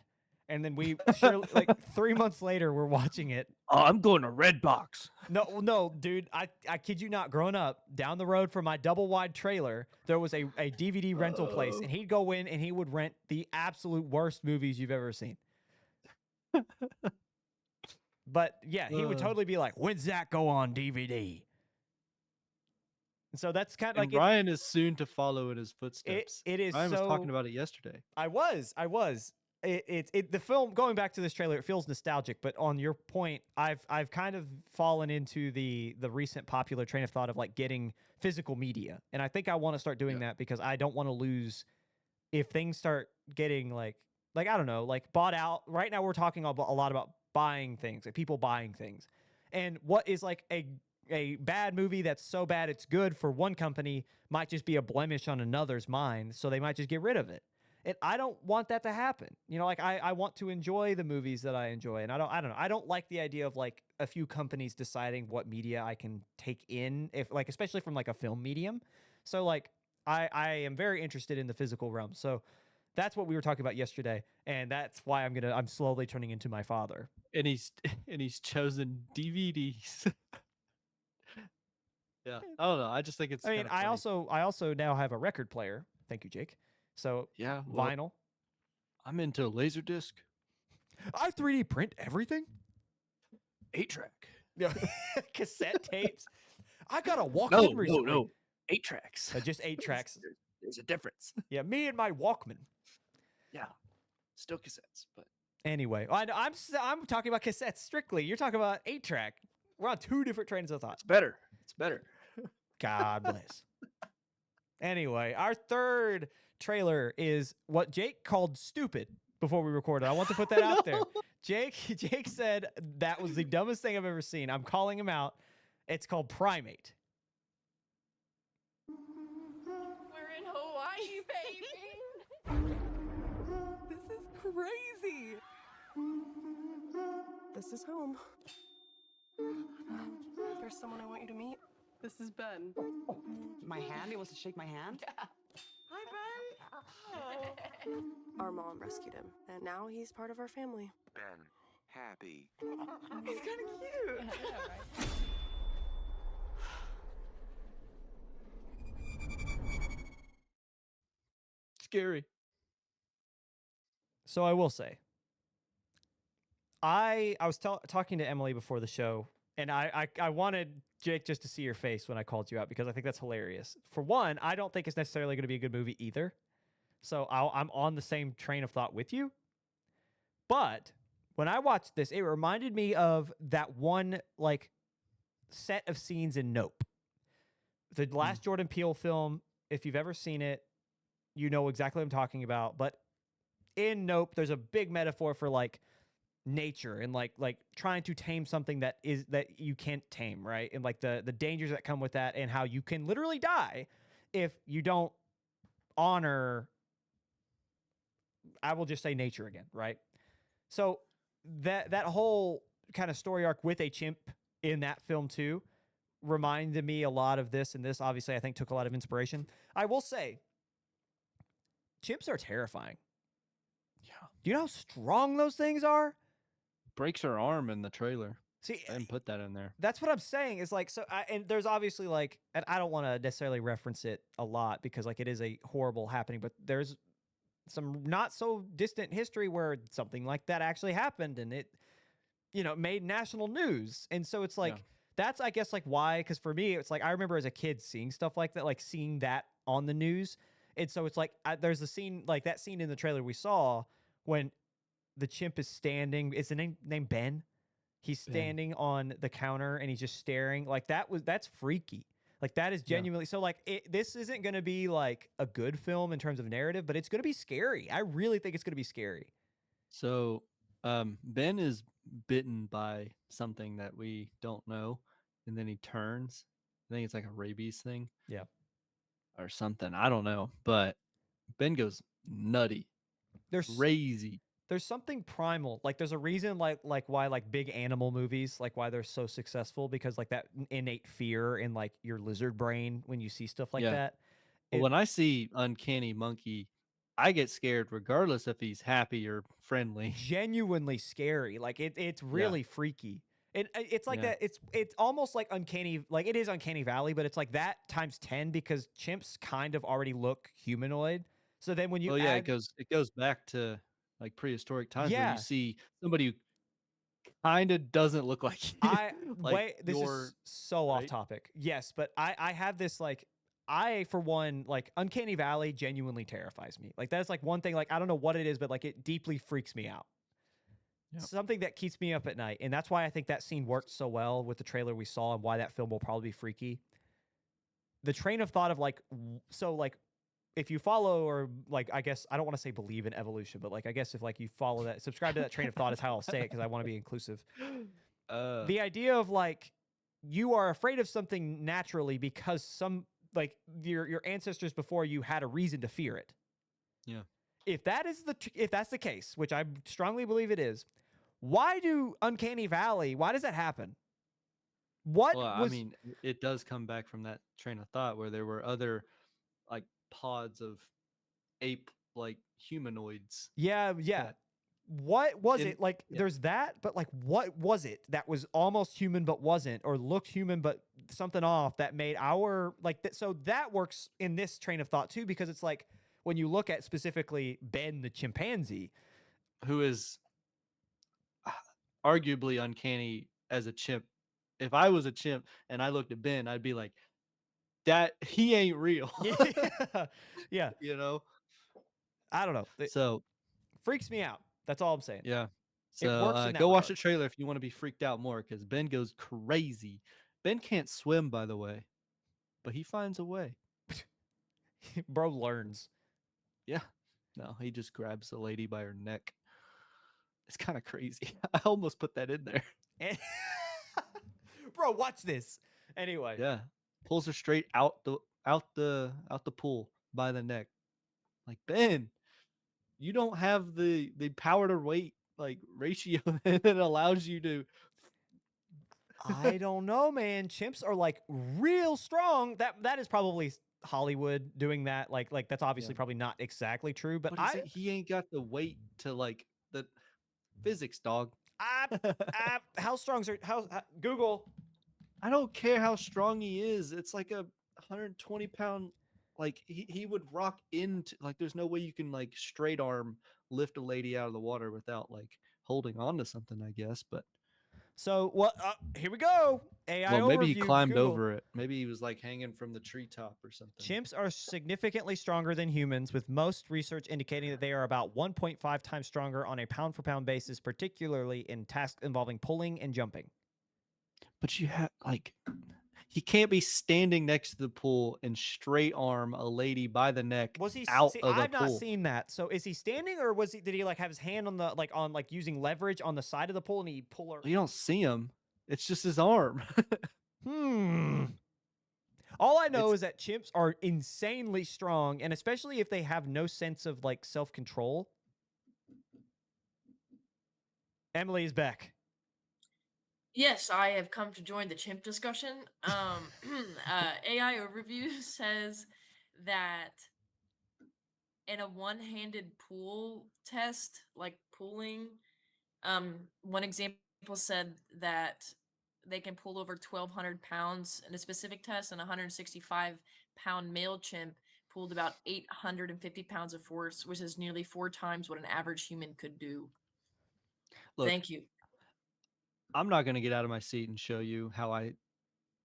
And then we surely, like 3 months later, we're watching it. Oh, I'm going to Redbox. No, dude, I kid you not. Growing up, down the road from my double wide trailer, there was a DVD rental place, and he'd go in and he would rent the absolute worst movies you've ever seen. But yeah, he would totally be like, "When's that go on DVD?" And so that's kind of like Ryan is soon to follow in his footsteps. it is. Ryan was so, talking about it yesterday. I was. The film, going back to this trailer, it feels nostalgic, but on your point, I've kind of fallen into the recent popular train of thought of like getting physical media. And I think I want to start doing that because I don't want to lose if things start getting like I don't know, like bought out. Right now we're talking a lot about buying things, like people buying things. And what is like a bad movie that's so bad it's good for one company might just be a blemish on another's mind, so they might just get rid of it. And I don't want that to happen. You know, like I want to enjoy the movies that I enjoy. And I don't know. I don't like the idea of like a few companies deciding what media I can take in, if like, especially from like a film medium. So like I am very interested in the physical realm. So that's what we were talking about yesterday. And that's why I'm slowly turning into my father. And he's chosen DVDs. Yeah. I don't know. I just think it's I mean, kinda funny. I also now have a record player. Thank you, Jake. So Yeah, well, vinyl. I'm into Laserdisc, I 3D print everything. 8-track. Yeah, cassette tapes. I got a Walkman recently. No. 8 tracks. Just 8 tracks. There's a difference. Yeah, me and my Walkman. Yeah. Still cassettes, but Anyway, I'm talking about cassettes strictly. You're talking about 8-track. We're on two different trains of thought. it's better. It's better. God bless. Anyway, our third trailer is what Jake called stupid before we recorded. I want to put that out there. Jake said that was the dumbest thing I've ever seen. I'm calling him out. It's called Primate. We're in Hawaii, baby. This is crazy. This is home. There's someone I want you to meet. This is Ben. My hand? He wants to shake my hand? Yeah. Hi, Ben. Oh. Our mom rescued him, and now he's part of our family. Ben, happy. He's kind of cute. Yeah, right? Scary. So I will say, I was talking to Emily before the show, and I wanted Jake just to see your face when I called you out because I think that's hilarious. For one, I don't think it's necessarily going to be a good movie either. So I'm on the same train of thought with you. But when I watched this, it reminded me of that one like set of scenes in Nope. The last Jordan Peele film, if you've ever seen it, you know exactly what I'm talking about. But in Nope, there's a big metaphor for like nature and like trying to tame something that you can't tame, right? And like the dangers that come with that and how you can literally die if you don't honor, I will just say nature again, right? So that whole kind of story arc with a chimp in that film too reminded me a lot of this, and this obviously I think took a lot of inspiration. I will say chimps are terrifying. Yeah. Do you know how strong those things are? Breaks her arm in the trailer. See, I didn't put that in there. that's what I'm saying. Is like, so, and there's obviously like, and I don't want to necessarily reference it a lot because like it is a horrible happening, but there's some not so distant history where something like that actually happened and it, made national news. And so it's like, that's, I guess, like why, because for me, it's like, I remember as a kid seeing stuff like that, like seeing that on the news. And so it's like, there's a scene, like that scene in the trailer we saw when the chimp is standing. Is the name Ben? He's standing on the counter and he's just staring. Like that's freaky. Like that is genuinely so. Like this isn't going to be like a good film in terms of narrative, but it's going to be scary. I really think it's going to be scary. So, Ben is bitten by something that we don't know, and then he turns. I think it's like a rabies thing. Yeah. Or something. I don't know, but Ben goes nutty. There's crazy. There's something primal. Like there's a reason like why like big animal movies, like why they're so successful, because like that innate fear in like your lizard brain when you see stuff like that. Well, when I see uncanny monkey I get scared regardless if he's happy or friendly. Genuinely scary. Like it's Yeah. really freaky. It's like Yeah. that. It's almost like uncanny. Like it is uncanny valley, but it's like that times 10 because chimps kind of already look humanoid. So then when you Well, yeah, add, it goes back to like prehistoric times where you yeah, see somebody who kind of doesn't look like you, like this your is so off right. topic. Yes, but I have this like I for one like uncanny valley genuinely terrifies me. Like that's like one thing like I don't know what it is, but like it deeply freaks me out. Yep. Something that keeps me up at night, and that's why I think that scene worked so well with the trailer we saw, and why that film will probably be freaky. The train of thought of like so like if you follow or like I guess I don't want to say believe in evolution, but like I guess if like you follow that, subscribe to that train of thought is how I'll say it because I want to be inclusive. The idea of like you are afraid of something naturally because some like your ancestors before you had a reason to fear it. Yeah. If that's the case, which I strongly believe it is, why does that happen? Well, I mean, it does come back from that train of thought where there were other like pods of ape like humanoids. Yeah. that What was in it? Like yeah. there's that, but like what was it that was almost human but wasn't, or looked human but something off that made our like that? So that works in this train of thought too, because it's like when you look at specifically Ben the chimpanzee, who is arguably uncanny as a chimp. If I was a chimp and I looked at Ben, I'd be like, that he ain't real. yeah, You know? I don't know. It So freaks me out. That's all I'm saying. yeah. It So works in that go watch the regard. trailer if you want to be freaked out more because Ben goes crazy. Ben can't swim, by the way, but he finds a way. Bro learns. Yeah. No, he just grabs the lady by her neck. It's kind of crazy. I almost put that in there. Bro, watch this. Anyway. Yeah. Pulls her straight out the pool by the neck. Like, Ben, you don't have the power to weight like ratio that allows you to I don't know, man. Chimps are like real strong. That is probably Hollywood doing that. Like that's obviously probably not exactly true, but he ain't got the weight to like the physics, dog. How strong are how Google? I don't care how strong he is. It's like a 120-pound. Like he would rock into like. There's no way you can like straight arm lift a lady out of the water without like holding on to something. I guess, but so what? Here we go. AI well, maybe he overview, climbed Google. over it. Maybe he was like hanging from the treetop or something. Chimps are significantly stronger than humans, with most research indicating that they are about 1.5 times stronger on a pound-for-pound basis, particularly in tasks involving pulling and jumping. But you have like, he can't be standing next to the pool and straight arm a lady by the neck Was he out of the I've pool. not seen that. So is he standing, or did he like have his hand on the like using leverage on the side of the pool and he pull her? You don't see him. It's just his arm. All I know is that chimps are insanely strong, and especially if they have no sense of like self-control. Emily is back. Yes, I have come to join the chimp discussion. AI overview says that in a one-handed pool test, like pooling, one example said that they can pull over 1,200 pounds in a specific test, and a 165-pound male chimp pulled about 850 pounds of force, which is nearly 4 times what an average human could do. Look, Thank you. I'm not going to get out of my seat and show you how I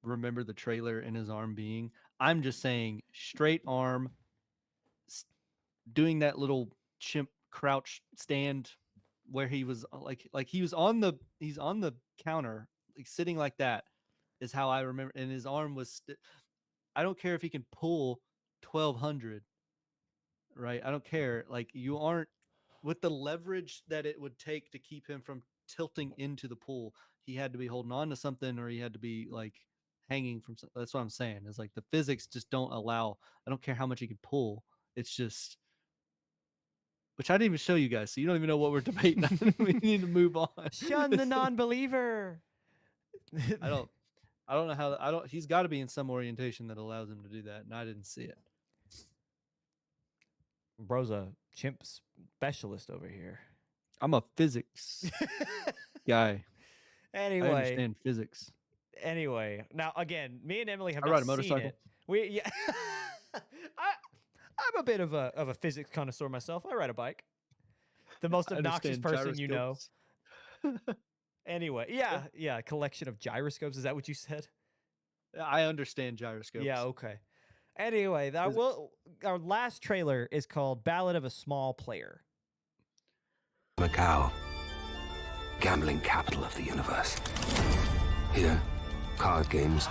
remember the trailer and his arm being. I'm just saying straight arm, doing that little chimp crouch stand where he was like he's on the counter, like sitting like that is how I remember. And his arm was, I don't care if he can pull 1,200, right? I don't care. Like you aren't with the leverage that it would take to keep him from tilting into the pool. He had to be holding on to something, or he had to be like hanging from something. That's what I'm saying. Is like the physics just don't allow. I don't care how much he can pull. It's just, which I didn't even show you guys, so you don't even know what we're debating. We need to move on. Shun the non-believer. I don't know how. He's got to be in some orientation that allows him to do that, and I didn't see it. Bro's a chimp specialist over here. I'm a physics guy. I Anyway, understand physics. now again, me and Emily have I not ride a seen motorcycle. it. I'm a bit of a physics connoisseur myself. I ride a bike. The most I obnoxious understand person you know. gyroscopes. Anyway, yeah, collection of gyroscopes. Is that what you said? I understand gyroscopes. Yeah, okay. Anyway, our last trailer is called Ballad of a Small Player. Macau, gambling capital of the universe. Here, card games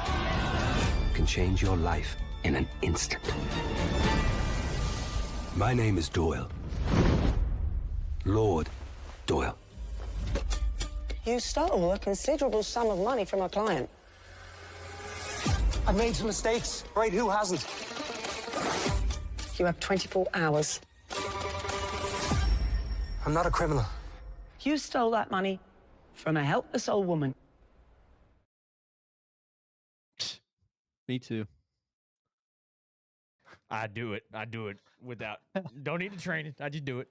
can change your life in an instant. My name is Doyle. Lord Doyle. You stole a considerable sum of money from a client. I've made some mistakes, right? Who hasn't? You have 24 hours. I'm not a criminal. You stole that money from a helpless old woman. Me too. I do it without. Don't need to train it. I just do it.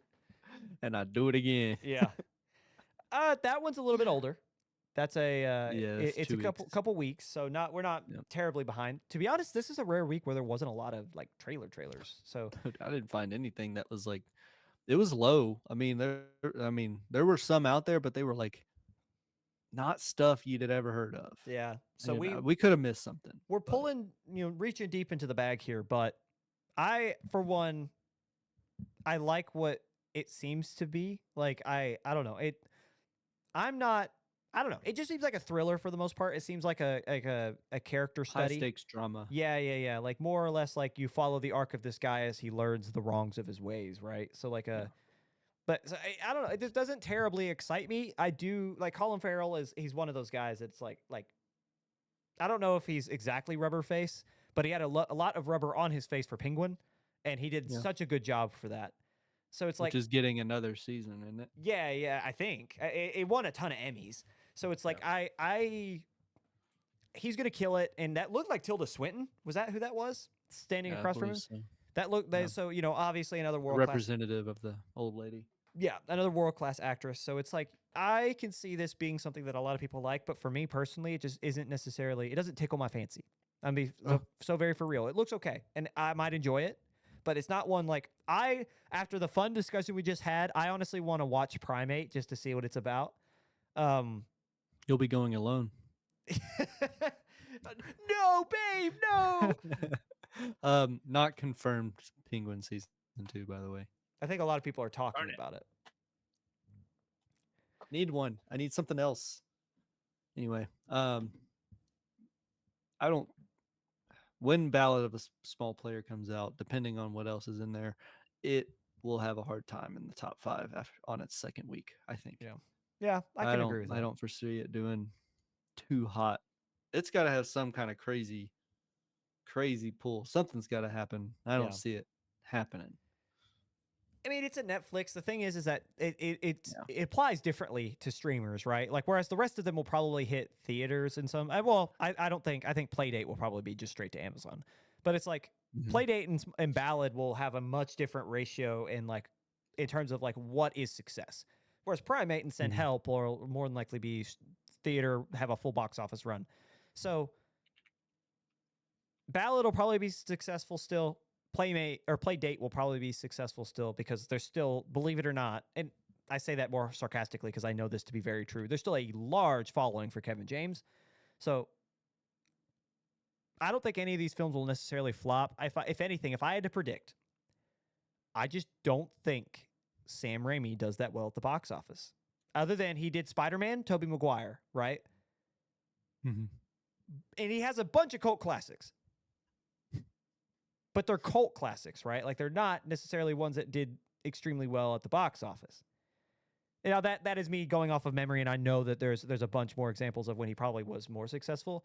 And I do it again. Yeah. That one's a little bit older. That's it's a 2 couple weeks, so we're not Yep. terribly behind. To be honest, this is a rare week where there wasn't a lot of like trailers. So Dude, I didn't find anything that was like, it was low. I mean, there were some out there, but they were like not stuff you'd had ever heard of. yeah. So And, we could have missed something. we're but- pulling, reaching deep into the bag here, but I, for one, I like what it seems to be. Like I don't know. I don't know. It just seems like a thriller for the most part. It seems like a character high study. stakes drama. Yeah. Like more or less like you follow the arc of this guy as he learns the wrongs of his ways, right? So like but so I don't know. It just doesn't terribly excite me. I do like Colin Farrell he's one of those guys that's like I don't know if he's exactly rubber face, but he had a lot of rubber on his face for Penguin, and he did such a good job for that. So it's Which is getting another season, isn't it? yeah, I think it won a ton of Emmys. So it's like he's gonna kill it, and that looked like Tilda Swinton. Was that who that was standing Yeah, I across from him? believe so. That looked so obviously another world Representative of the old lady. Yeah, another world class actress. So it's like I can see this being something that a lot of people like, but for me personally, it just isn't necessarily. It doesn't tickle my fancy. I mean, so very for real. It looks okay, and I might enjoy it, but it's not one like after the fun discussion we just had, I honestly want to watch Primate just to see what it's about. You'll be going alone. No, babe, no. Not confirmed Penguin season 2, by the way. I think a lot of people are talking about it. Need one. I need something else. Anyway, I don't. When Ballad of a Small Player comes out, depending on what else is in there, it will have a hard time in the top 5 on its second week, I think. Yeah, I can agree with that. I don't foresee it doing too hot. It's got to have some kind of crazy pull. Something's got to happen. I don't see it happening. I mean, it's a Netflix. The thing is that it applies differently to streamers, right? Like, whereas the rest of them will probably hit theaters and some. I think Playdate will probably be just straight to Amazon. But it's like Playdate and Ballad will have a much different ratio in terms of like what is success. Whereas Primate and Send Help will more than likely be theater, have a full box office run. So Ballad will probably be successful still. Playdate will probably be successful still because there's still, believe it or not, and I say that more sarcastically because I know this to be very true, there's still a large following for Kevin James. So I don't think any of these films will necessarily flop. If anything, if I had to predict, I just don't think Sam Raimi does that well at the box office. Other than he did Spider-Man, Tobey Maguire, right? Mm-hmm. And he has a bunch of cult classics. But they're cult classics, right? Like they're not necessarily ones that did extremely well at the box office. Now that is me going off of memory, and I know that there's a bunch more examples of when he probably was more successful.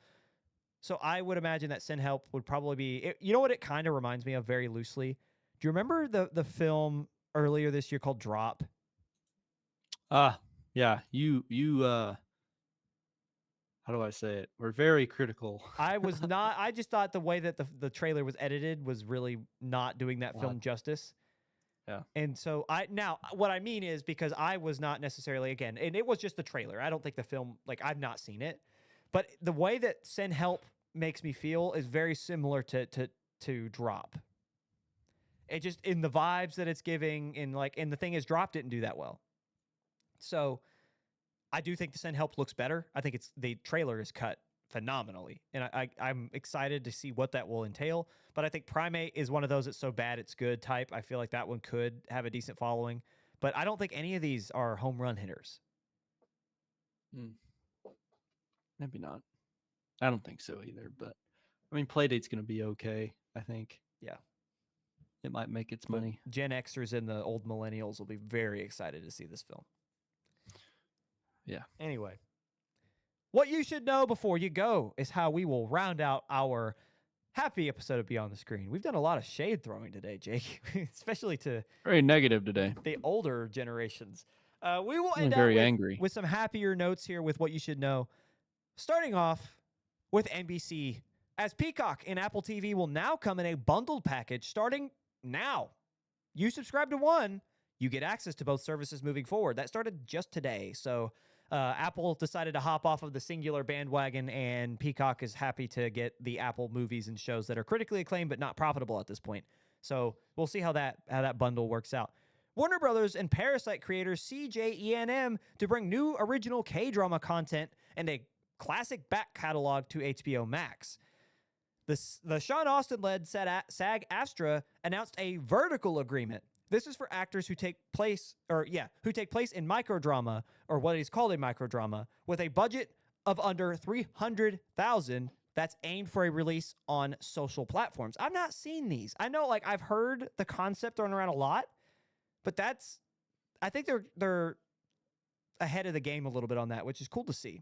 So I would imagine that Send Help would probably be. You know what it kind of reminds me of very loosely? Do you remember the film earlier this year called Drop? Yeah. You how do I say it? We're very critical. I was not. I just thought the way that the trailer was edited was really not doing that film justice. Yeah. And so what I mean is, because I was not necessarily, again, and it was just the trailer. I don't think the film, like, I've not seen it, but the way that Send Help makes me feel is very similar to Drop. It just, in the vibes that it's giving, and the thing is, Drop didn't do that well. So I do think the Send Help looks better. I think the trailer is cut phenomenally, and I'm excited to see what that will entail. But I think Primate is one of those that's so bad it's good type. I feel like that one could have a decent following, but I don't think any of these are home run hitters. Maybe not. I don't think so either. But I mean, Playdate's going to be okay. I think. Yeah, it might make its but money. Gen Xers and the old millennials will be very excited to see this film. Yeah. Anyway, what you should know before you go is how we will round out our happy episode of Beyond the Screen. We've done a lot of shade throwing today, Jake, especially to Very negative today. the older generations. We will I'm end very out angry with some happier notes here with what you should know. Starting off with NBC, as Peacock and Apple TV will now come in a bundled package starting now. You subscribe to one, you get access to both services moving forward. That started just today. So Apple decided to hop off of the singular bandwagon, and Peacock is happy to get the Apple movies and shows that are critically acclaimed but not profitable at this point. So we'll see how that bundle works out. Warner Brothers and Parasite creators CJENM to bring new original K-drama content and a classic back catalog to HBO Max. The Sean Austin-led SAG-Aftra announced a vertical agreement. This is for actors who take place in microdrama, or what is called a microdrama, with a budget of under $300,000 that's aimed for a release on social platforms. I've not seen these. I know, like, I've heard the concept thrown around a lot, but I think they're ahead of the game a little bit on that, which is cool to see.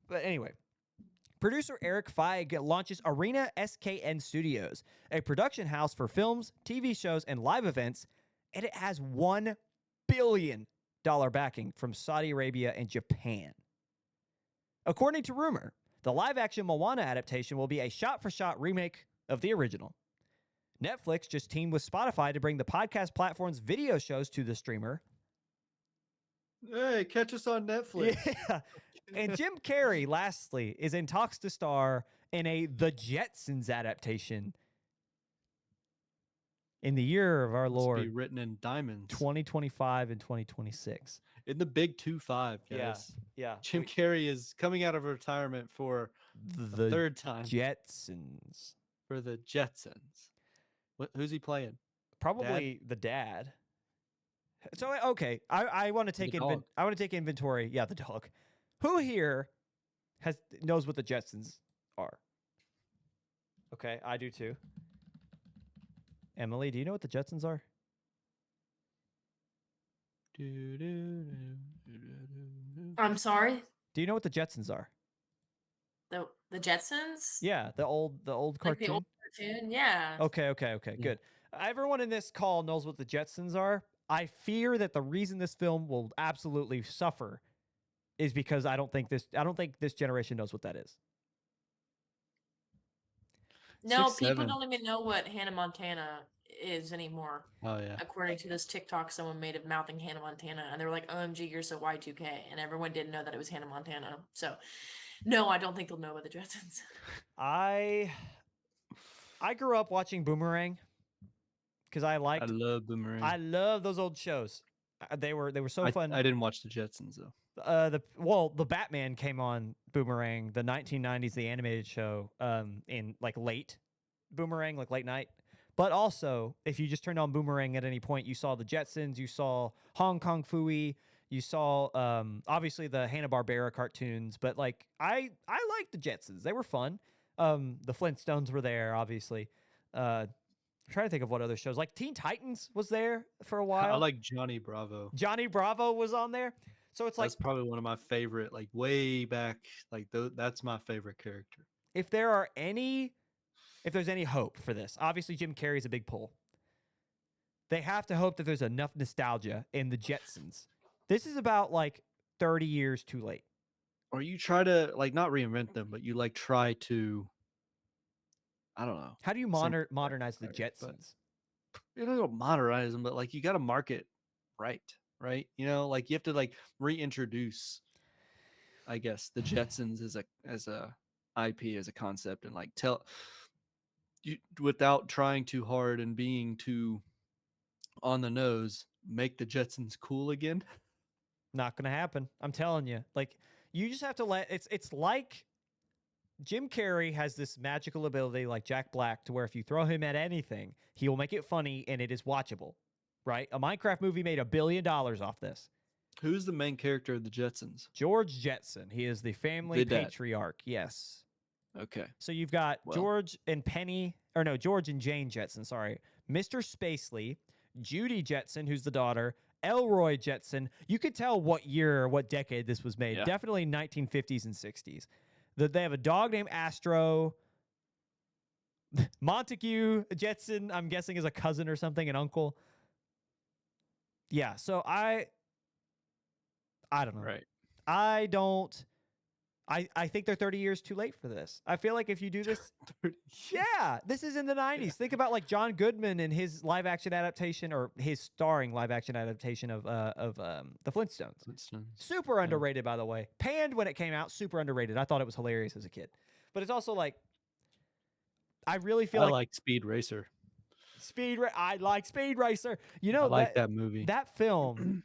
But anyway, producer Eric Feig launches Arena SKN Studios, a production house for films, TV shows, and live events, and it has $1 billion backing from Saudi Arabia and Japan. According to rumor, the live-action Moana adaptation will be a shot-for-shot remake of the original. Netflix just teamed with Spotify to bring the podcast platform's video shows to the streamer. Hey, catch us on Netflix. Yeah. And Jim Carrey, lastly, is in talks to star in a The Jetsons adaptation in the year of our Lord, be written in diamonds, 2025 and 2026. In the big 2-5, guys. Yeah. Jim Carrey is coming out of retirement for the third time. Jetsons. For the Jetsons. Who's he playing? Probably the dad. So okay, I want to take inventory. Yeah, the dog. Who here knows what the Jetsons are? Okay, I do too. Emily, do you know what the Jetsons are? I'm sorry. Do you know what the Jetsons are? The Jetsons? Yeah, the old Like cartoon. the old cartoon, yeah. Okay, good. Everyone in this call knows what the Jetsons are. I fear that the reason this film will absolutely suffer is because I don't think this generation knows what that is. No, 6'7". people don't even know what Hannah Montana is anymore. Oh yeah. According to this TikTok someone made of mouthing Hannah Montana, and they were like, "OMG, you're so Y2K," and everyone didn't know that it was Hannah Montana. So, no, I don't think they'll know about the Jetsons. I grew up watching Boomerang because I love Boomerang. I love those old shows. They were so fun. I didn't watch the Jetsons though. The Batman came on Boomerang, the 1990s, the animated show, in like late Boomerang, like late night. But also, if you just turned on Boomerang at any point, you saw the Jetsons, you saw Hong Kong Phooey, you saw obviously the Hanna-Barbera cartoons. But like I liked the Jetsons; they were fun. The Flintstones were there, obviously. I'm trying to think of what other shows. Like Teen Titans was there for a while. I like Johnny Bravo. Johnny Bravo was on there. So it's like that's probably one of my favorite, like way back, like that's my favorite character. If there's any hope for this, obviously Jim Carrey's a big pull. They have to hope that there's enough nostalgia in the Jetsons. This is about like 30 years too late. Or you try to like not reinvent them, but you like try to, I don't know. How do you modernize the Jetsons? you don't modernize them, but like you got to market right, You know, like you have to like reintroduce, I guess, the Jetsons as a IP, as a concept, and like tell you without trying too hard and being too on the nose, make the Jetsons cool again. Not gonna happen. I'm telling you. Like, you just have to let it's like Jim Carrey has this magical ability like Jack Black to where if you throw him at anything, he will make it funny and it is watchable. Right? A Minecraft movie made $1 billion off this. Who's the main character of the Jetsons? George Jetson. He is the family The dad. patriarch. Yes. Okay. So you've got Well. George and George and Jane Jetson, sorry. Mr. Spacely, Judy Jetson, who's the daughter, Elroy Jetson. You could tell what year or what decade this was made. Yeah. Definitely 1950s and 60s. They have a dog named Astro. Montague Jetson, I'm guessing, is a cousin or something, an uncle. Yeah, so I don't know. Right. I think they're 30 years too late for this. I feel like if you do this, yeah, this is in the 90s. Think about like John Goodman and his live action adaptation, or his starring live action adaptation of the Flintstones. Super underrated, by the way. Panned when it came out, super underrated. I thought it was hilarious as a kid. But it's also like, I really feel I like like Speed Racer. I like Speed Racer. You know, I like that movie. That film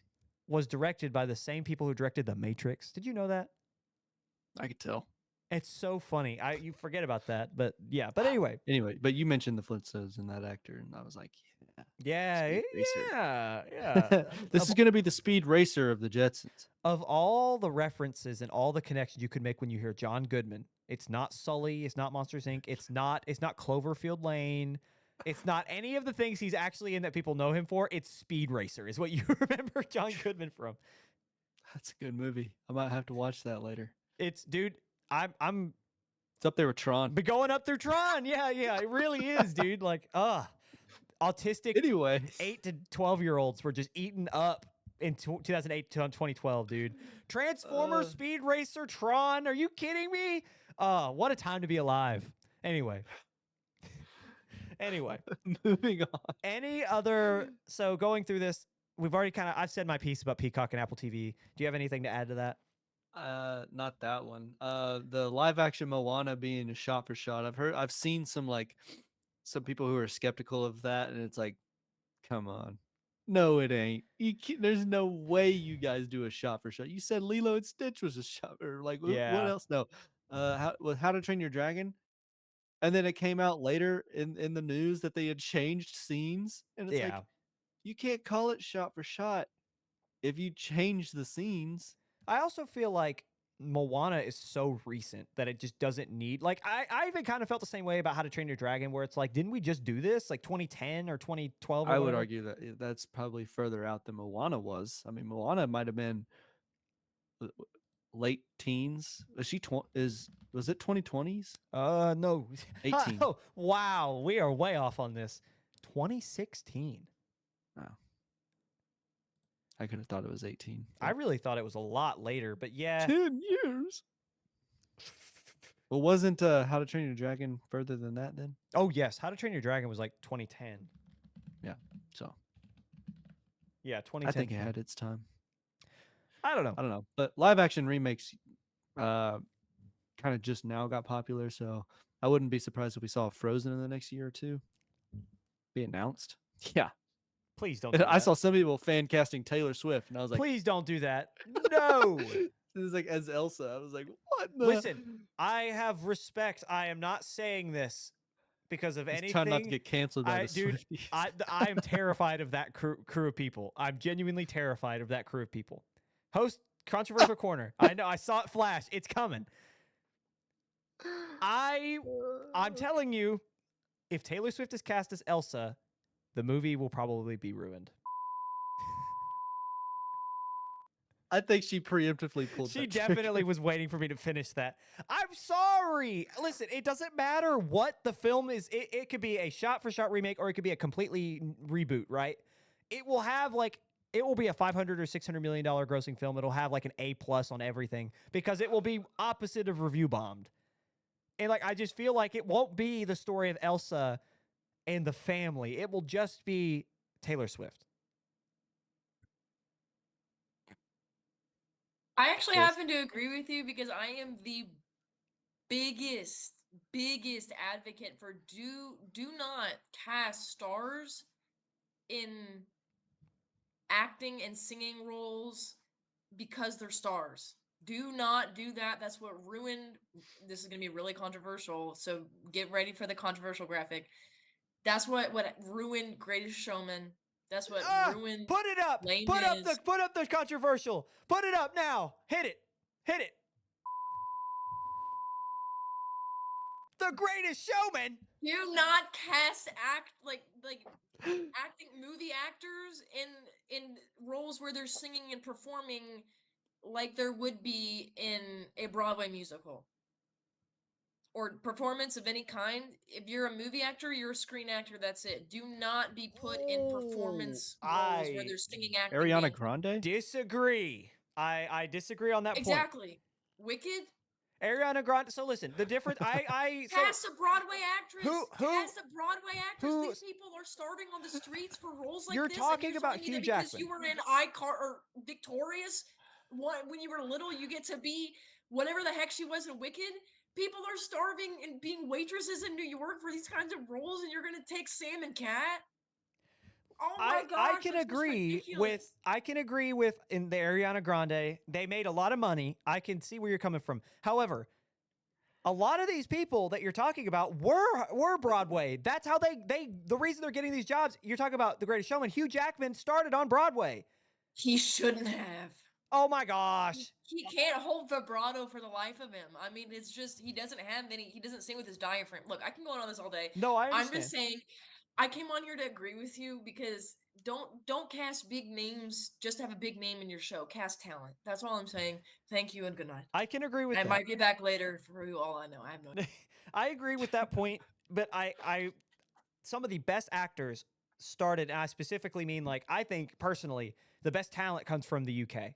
was directed by the same people who directed The Matrix. Did you know that? I could tell. It's so funny. You forget about that, but yeah. But anyway, but you mentioned the Flintstones and that actor, and I was like, yeah. This is going to be the Speed Racer of the Jetsons. Of all the references and all the connections you could make when you hear John Goodman, it's not Sully, it's not Monsters Inc., it's not Cloverfield Lane, it's not any of the things he's actually in that people know him for. It's Speed Racer is what you remember John Goodman from. That's a good movie. I might have to watch that later. It's I'm It's up there with Tron. But going up through Tron, yeah, it really is, dude. Like, autistic. Anyway, 8 to 12-year-olds were just eaten up in 2008 to 2012, dude. Transformers, Speed Racer, Tron. Are you kidding me? What a time to be alive. Anyway, moving on. So going through this, I've said my piece about Peacock and Apple TV. Do you have anything to add to that? Not that one. The live action Moana being a shot for shot. I've seen some people who are skeptical of that, and it's like, come on, no, it ain't. There's no way you guys do a shot for shot. You said Lilo and Stitch was a shot, or like what else? No, How to Train Your Dragon, and then it came out later in the news that they had changed scenes, and it's like, you can't call it shot for shot if you change the scenes. I also feel like Moana is so recent that it just doesn't need, like, I even kind of felt the same way about How to Train Your Dragon, where it's like, didn't we just do this like 2010 or 2012? Or I would argue that that's probably further out than Moana was. I mean, Moana might have been late teens. Was it 2020s? No. 18. Oh, wow. We are way off on this. 2016. Oh. I could have thought it was 18. I really thought it was a lot later, but yeah. 10 years. Well, wasn't How to Train Your Dragon further than that then? Oh, yes. How to Train Your Dragon was like 2010. Yeah. So. Yeah, 2010. I think it had its time. I don't know. But live action remakes kind of just now got popular, so I wouldn't be surprised if we saw Frozen in the next year or two be announced. Yeah. Please don't do that. I saw some people fan casting Taylor Swift, and I was like, please don't do that. No. It was like as Elsa. I was like, what? Listen, I have respect. I am not saying this because of anything. Trying not to get canceled by the dude, Swifties. I am terrified of that crew of people. I'm genuinely terrified of that crew of people. Host Controversial Corner. I know. I saw it flash. It's coming. I'm telling you, if Taylor Swift is cast as Elsa, the movie will probably be ruined. I think she preemptively pulled She that definitely trigger. was waiting for me to finish that. I'm sorry. Listen, it doesn't matter what the film is. It could be a shot-for-shot remake or it could be a completely reboot, right? It will have it will be a $500 or $600 million grossing film. It'll have like an A+ on everything because it will be opposite of review bombed. And I just feel like it won't be the story of Elsa and the family. It will just be Taylor Swift. I actually Yes. happen to agree with you because I am the biggest advocate for do not cast stars in acting and singing roles because they're stars. Do not do that. That's what ruined. This is going to be really controversial, so get ready for the controversial graphic. That's what ruined Greatest Showman. That's what ruined Put it up. Les Put up Mis. the controversial. Put it up now. Hit it. Hit it. The Greatest Showman. Do not cast acting movie actors in roles where they're singing and performing like there would be in a Broadway musical or performance of any kind. If you're a movie actor, you're a screen actor. That's it. Do not be put in performance roles where I they're singing, acting. Ariana Grande? Disagree. I disagree on that point. Exactly. Wicked. Ariana Grande. So listen, the difference. Cast a Broadway actress. Who- Cast a Broadway actress. who- These people are starting on the streets for roles like You're this. talking and you're about telling me Hugh that because Jackman. you were in iCar or Victorious. When you were little, you get to be whatever the heck she was in Wicked. People are starving and being waitresses in New York for these kinds of roles, and you're gonna take Sam and Cat. Oh my gosh! I can that's just agree ridiculous. in the Ariana Grande. They made a lot of money. I can see where you're coming from. However, a lot of these people that you're talking about were Broadway. That's how the reason they're getting these jobs. You're talking about The Greatest Showman. Hugh Jackman started on Broadway. He shouldn't have. Oh my gosh. He can't hold vibrato for the life of him. I mean, it's just he doesn't have any. He doesn't sing with his diaphragm. Look, I can go on this all day. No, I I'm understand. just saying, I came on here to agree with you because don't cast big names just to have a big name in your show. Cast talent. That's all I'm saying. Thank you and good night. I can agree with I that. might be back later for who all I know. I have no idea. I agree with that point, but I some of the best actors started, and I specifically mean, like, I think personally the best talent comes from the UK.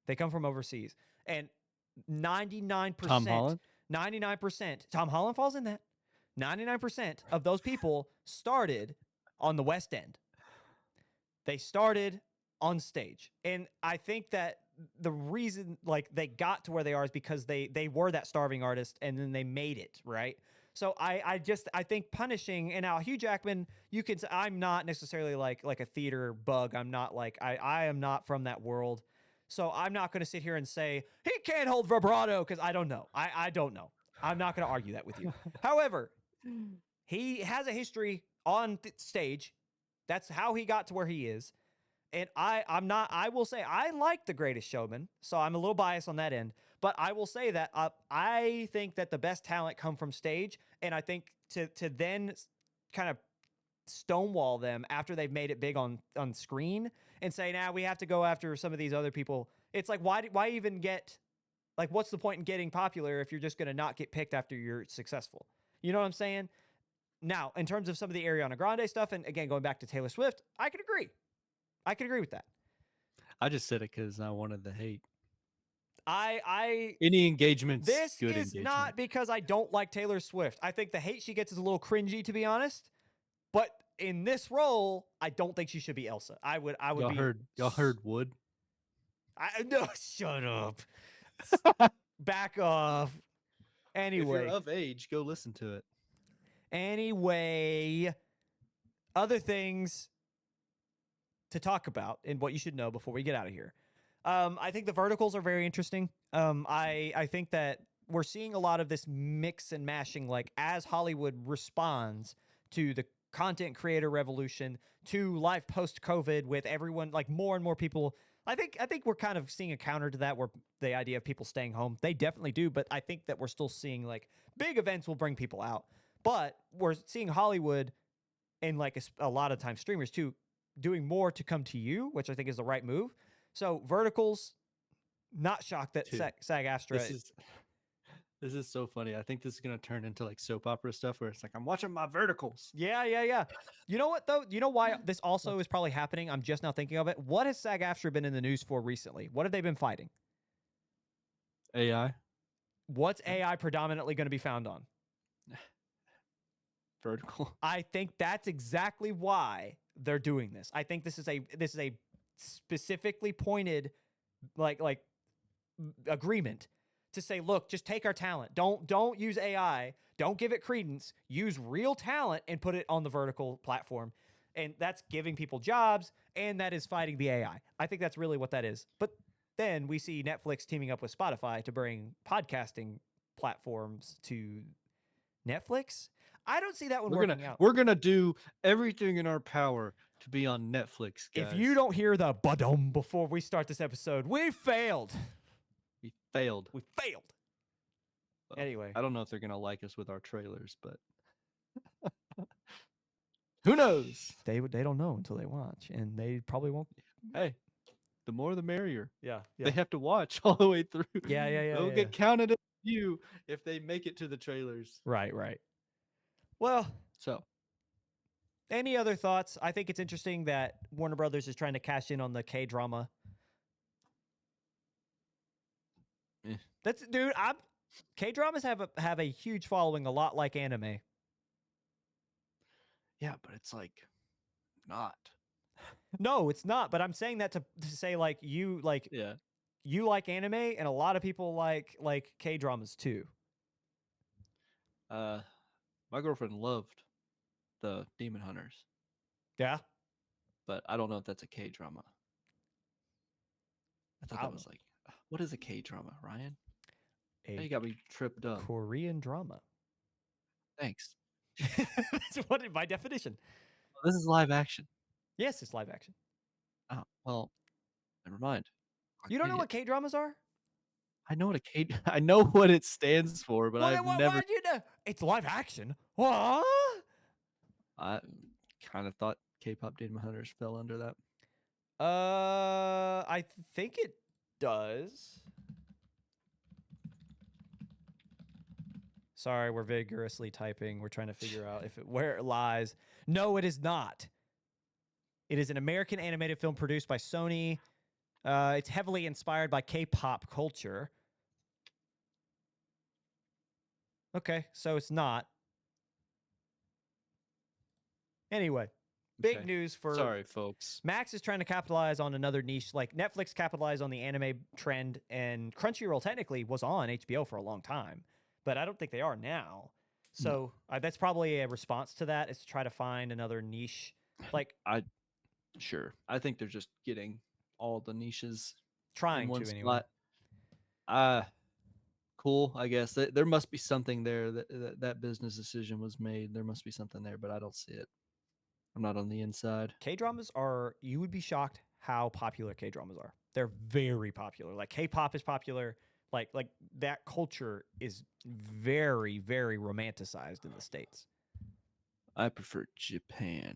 They come from overseas. And 99%, Tom Holland? 99%, Tom Holland falls in that. 99% of those people started on the West End. They started on stage. And I think that the reason, like, they got to where they are is because they were that starving artist and then they made it, right? So I think punishing, and now Hugh Jackman, you can say, I'm not necessarily like a theater bug. I'm not like, I am not from that world. So I'm not going to sit here and say he can't hold vibrato because I don't know. I don't know. I'm not going to argue that with you. However, he has a history on stage. That's how he got to where he is. And I will say I like The Greatest Showman, so I'm a little biased on that end. But I will say that I think that the best talent come from stage, and I think to then kind of stonewall them after they've made it big on screen and say, now we have to go after some of these other people. It's like, why even get, like, what's the point in getting popular if you're just going to not get picked after you're successful? You know what I'm saying? Now, in terms of some of the Ariana Grande stuff, and again, going back to Taylor Swift, I could agree. I could agree with that. I just said it because I wanted the hate. I Any engagement's This good is engagement. not because I don't like Taylor Swift. I think the hate she gets is a little cringy, to be honest. But in this role, I don't think she should be Elsa. I would Y'all heard Wood? No, shut up. Back off. Anyway. If you're of age, go listen to it. Anyway, other things to talk about and what you should know before we get out of here. I think the verticals are very interesting. I think that we're seeing a lot of this mix and mashing, like, as Hollywood responds to the content creator revolution, to life post-COVID with everyone, like, more and more people. I think we're kind of seeing a counter to that, where the idea of people staying home, they definitely do, but I think that we're still seeing, like, big events will bring people out. But we're seeing Hollywood and, like, a lot of times streamers too, doing more to come to you, which I think is the right move. So verticals, not shocked that Sag-Aftra. This is so funny. I think this is gonna turn into like soap opera stuff where it's like, I'm watching my verticals. Yeah. You know what though? You know why this also is probably happening? I'm just now thinking of it. What has Sag-Aftra been in the news for recently? What have they been fighting? AI. What's AI predominantly going to be found on? vertical. I think that's exactly why they're doing this. I think this is a specifically pointed like agreement to say, look, just take our talent. Don't use AI. Don't give it credence. Use real talent and put it on the vertical platform. And that's giving people jobs, and that is fighting the AI. I think that's really what that is. But then we see Netflix teaming up with Spotify to bring podcasting platforms to Netflix. I don't see that one working out. We're gonna do everything in our power to be on Netflix, guys. If you don't hear the ba-dum before we start this episode, we failed. We failed. We failed. Well, Anyway. I don't know if they're gonna like us with our trailers, but who knows? They don't know until they watch, and they probably won't. Hey, the more the merrier. Yeah. They have to watch all the way through. Yeah. They'll get counted as you if they make it to the trailers. Right. Well, So, any other thoughts? I think it's interesting that Warner Brothers is trying to cash in on the K-drama. That's dude. K-dramas have a huge following, a lot like anime. yeah, but it's like not. No, it's not. But I'm saying that to say like you like anime, and a lot of people like K-dramas too. My girlfriend loved the Demon Hunters, Yeah. but I don't know if that's a K-drama. I thought that was like, what is a K-drama, Ryan? Now you got me tripped up. Korean drama. Thanks. That's what by definition. This is live action. Yes, it's live action. Oh, well, never mind. You don't know what K-dramas are? I know what I know what it stands for, but I've Why never. did you know? It's live action. What? I kind of thought K-pop Demon Hunters fell under that. I think it does. Sorry, we're vigorously typing. We're trying to figure out where it lies. No, it is not. It is an American animated film produced by Sony. It's heavily inspired by K-pop culture. Okay, so it's not. Anyway, big news for... Sorry, folks. Max is trying to capitalize on another niche. Like Netflix capitalized on the anime trend, and Crunchyroll technically was on HBO for a long time, but I don't think they are now. So that's probably a response to that, is to try to find another niche. Like Sure. I think they're just getting all the niches trying in one to anyway. spot. Cool, I guess. There must be something there that business decision was made. There must be something there, but I don't see it. I'm not on the inside. K-dramas are, you would be shocked how popular K-dramas are. They're very popular. Like K-pop is popular. Like that culture is very, very romanticized in the States. I prefer Japan.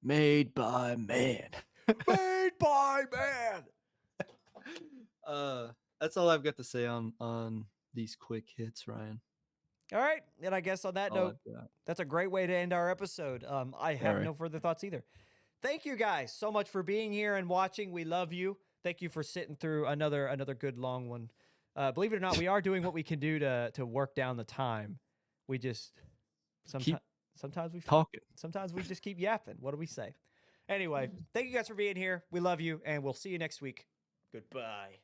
Made by man. Made by man. That's all I've got to say on these quick hits, Ryan. All right. And I guess on that note, that's a great way to end our episode. I have no further thoughts either. Thank you guys so much for being here and watching. We love you. Thank you for sitting through another good long one. Believe it or not, we are doing what we can do to work down the time. We just sometimes we talking. Sometimes we just keep yapping. What do we say? Anyway, thank you guys for being here. We love you, and we'll see you next week. Goodbye.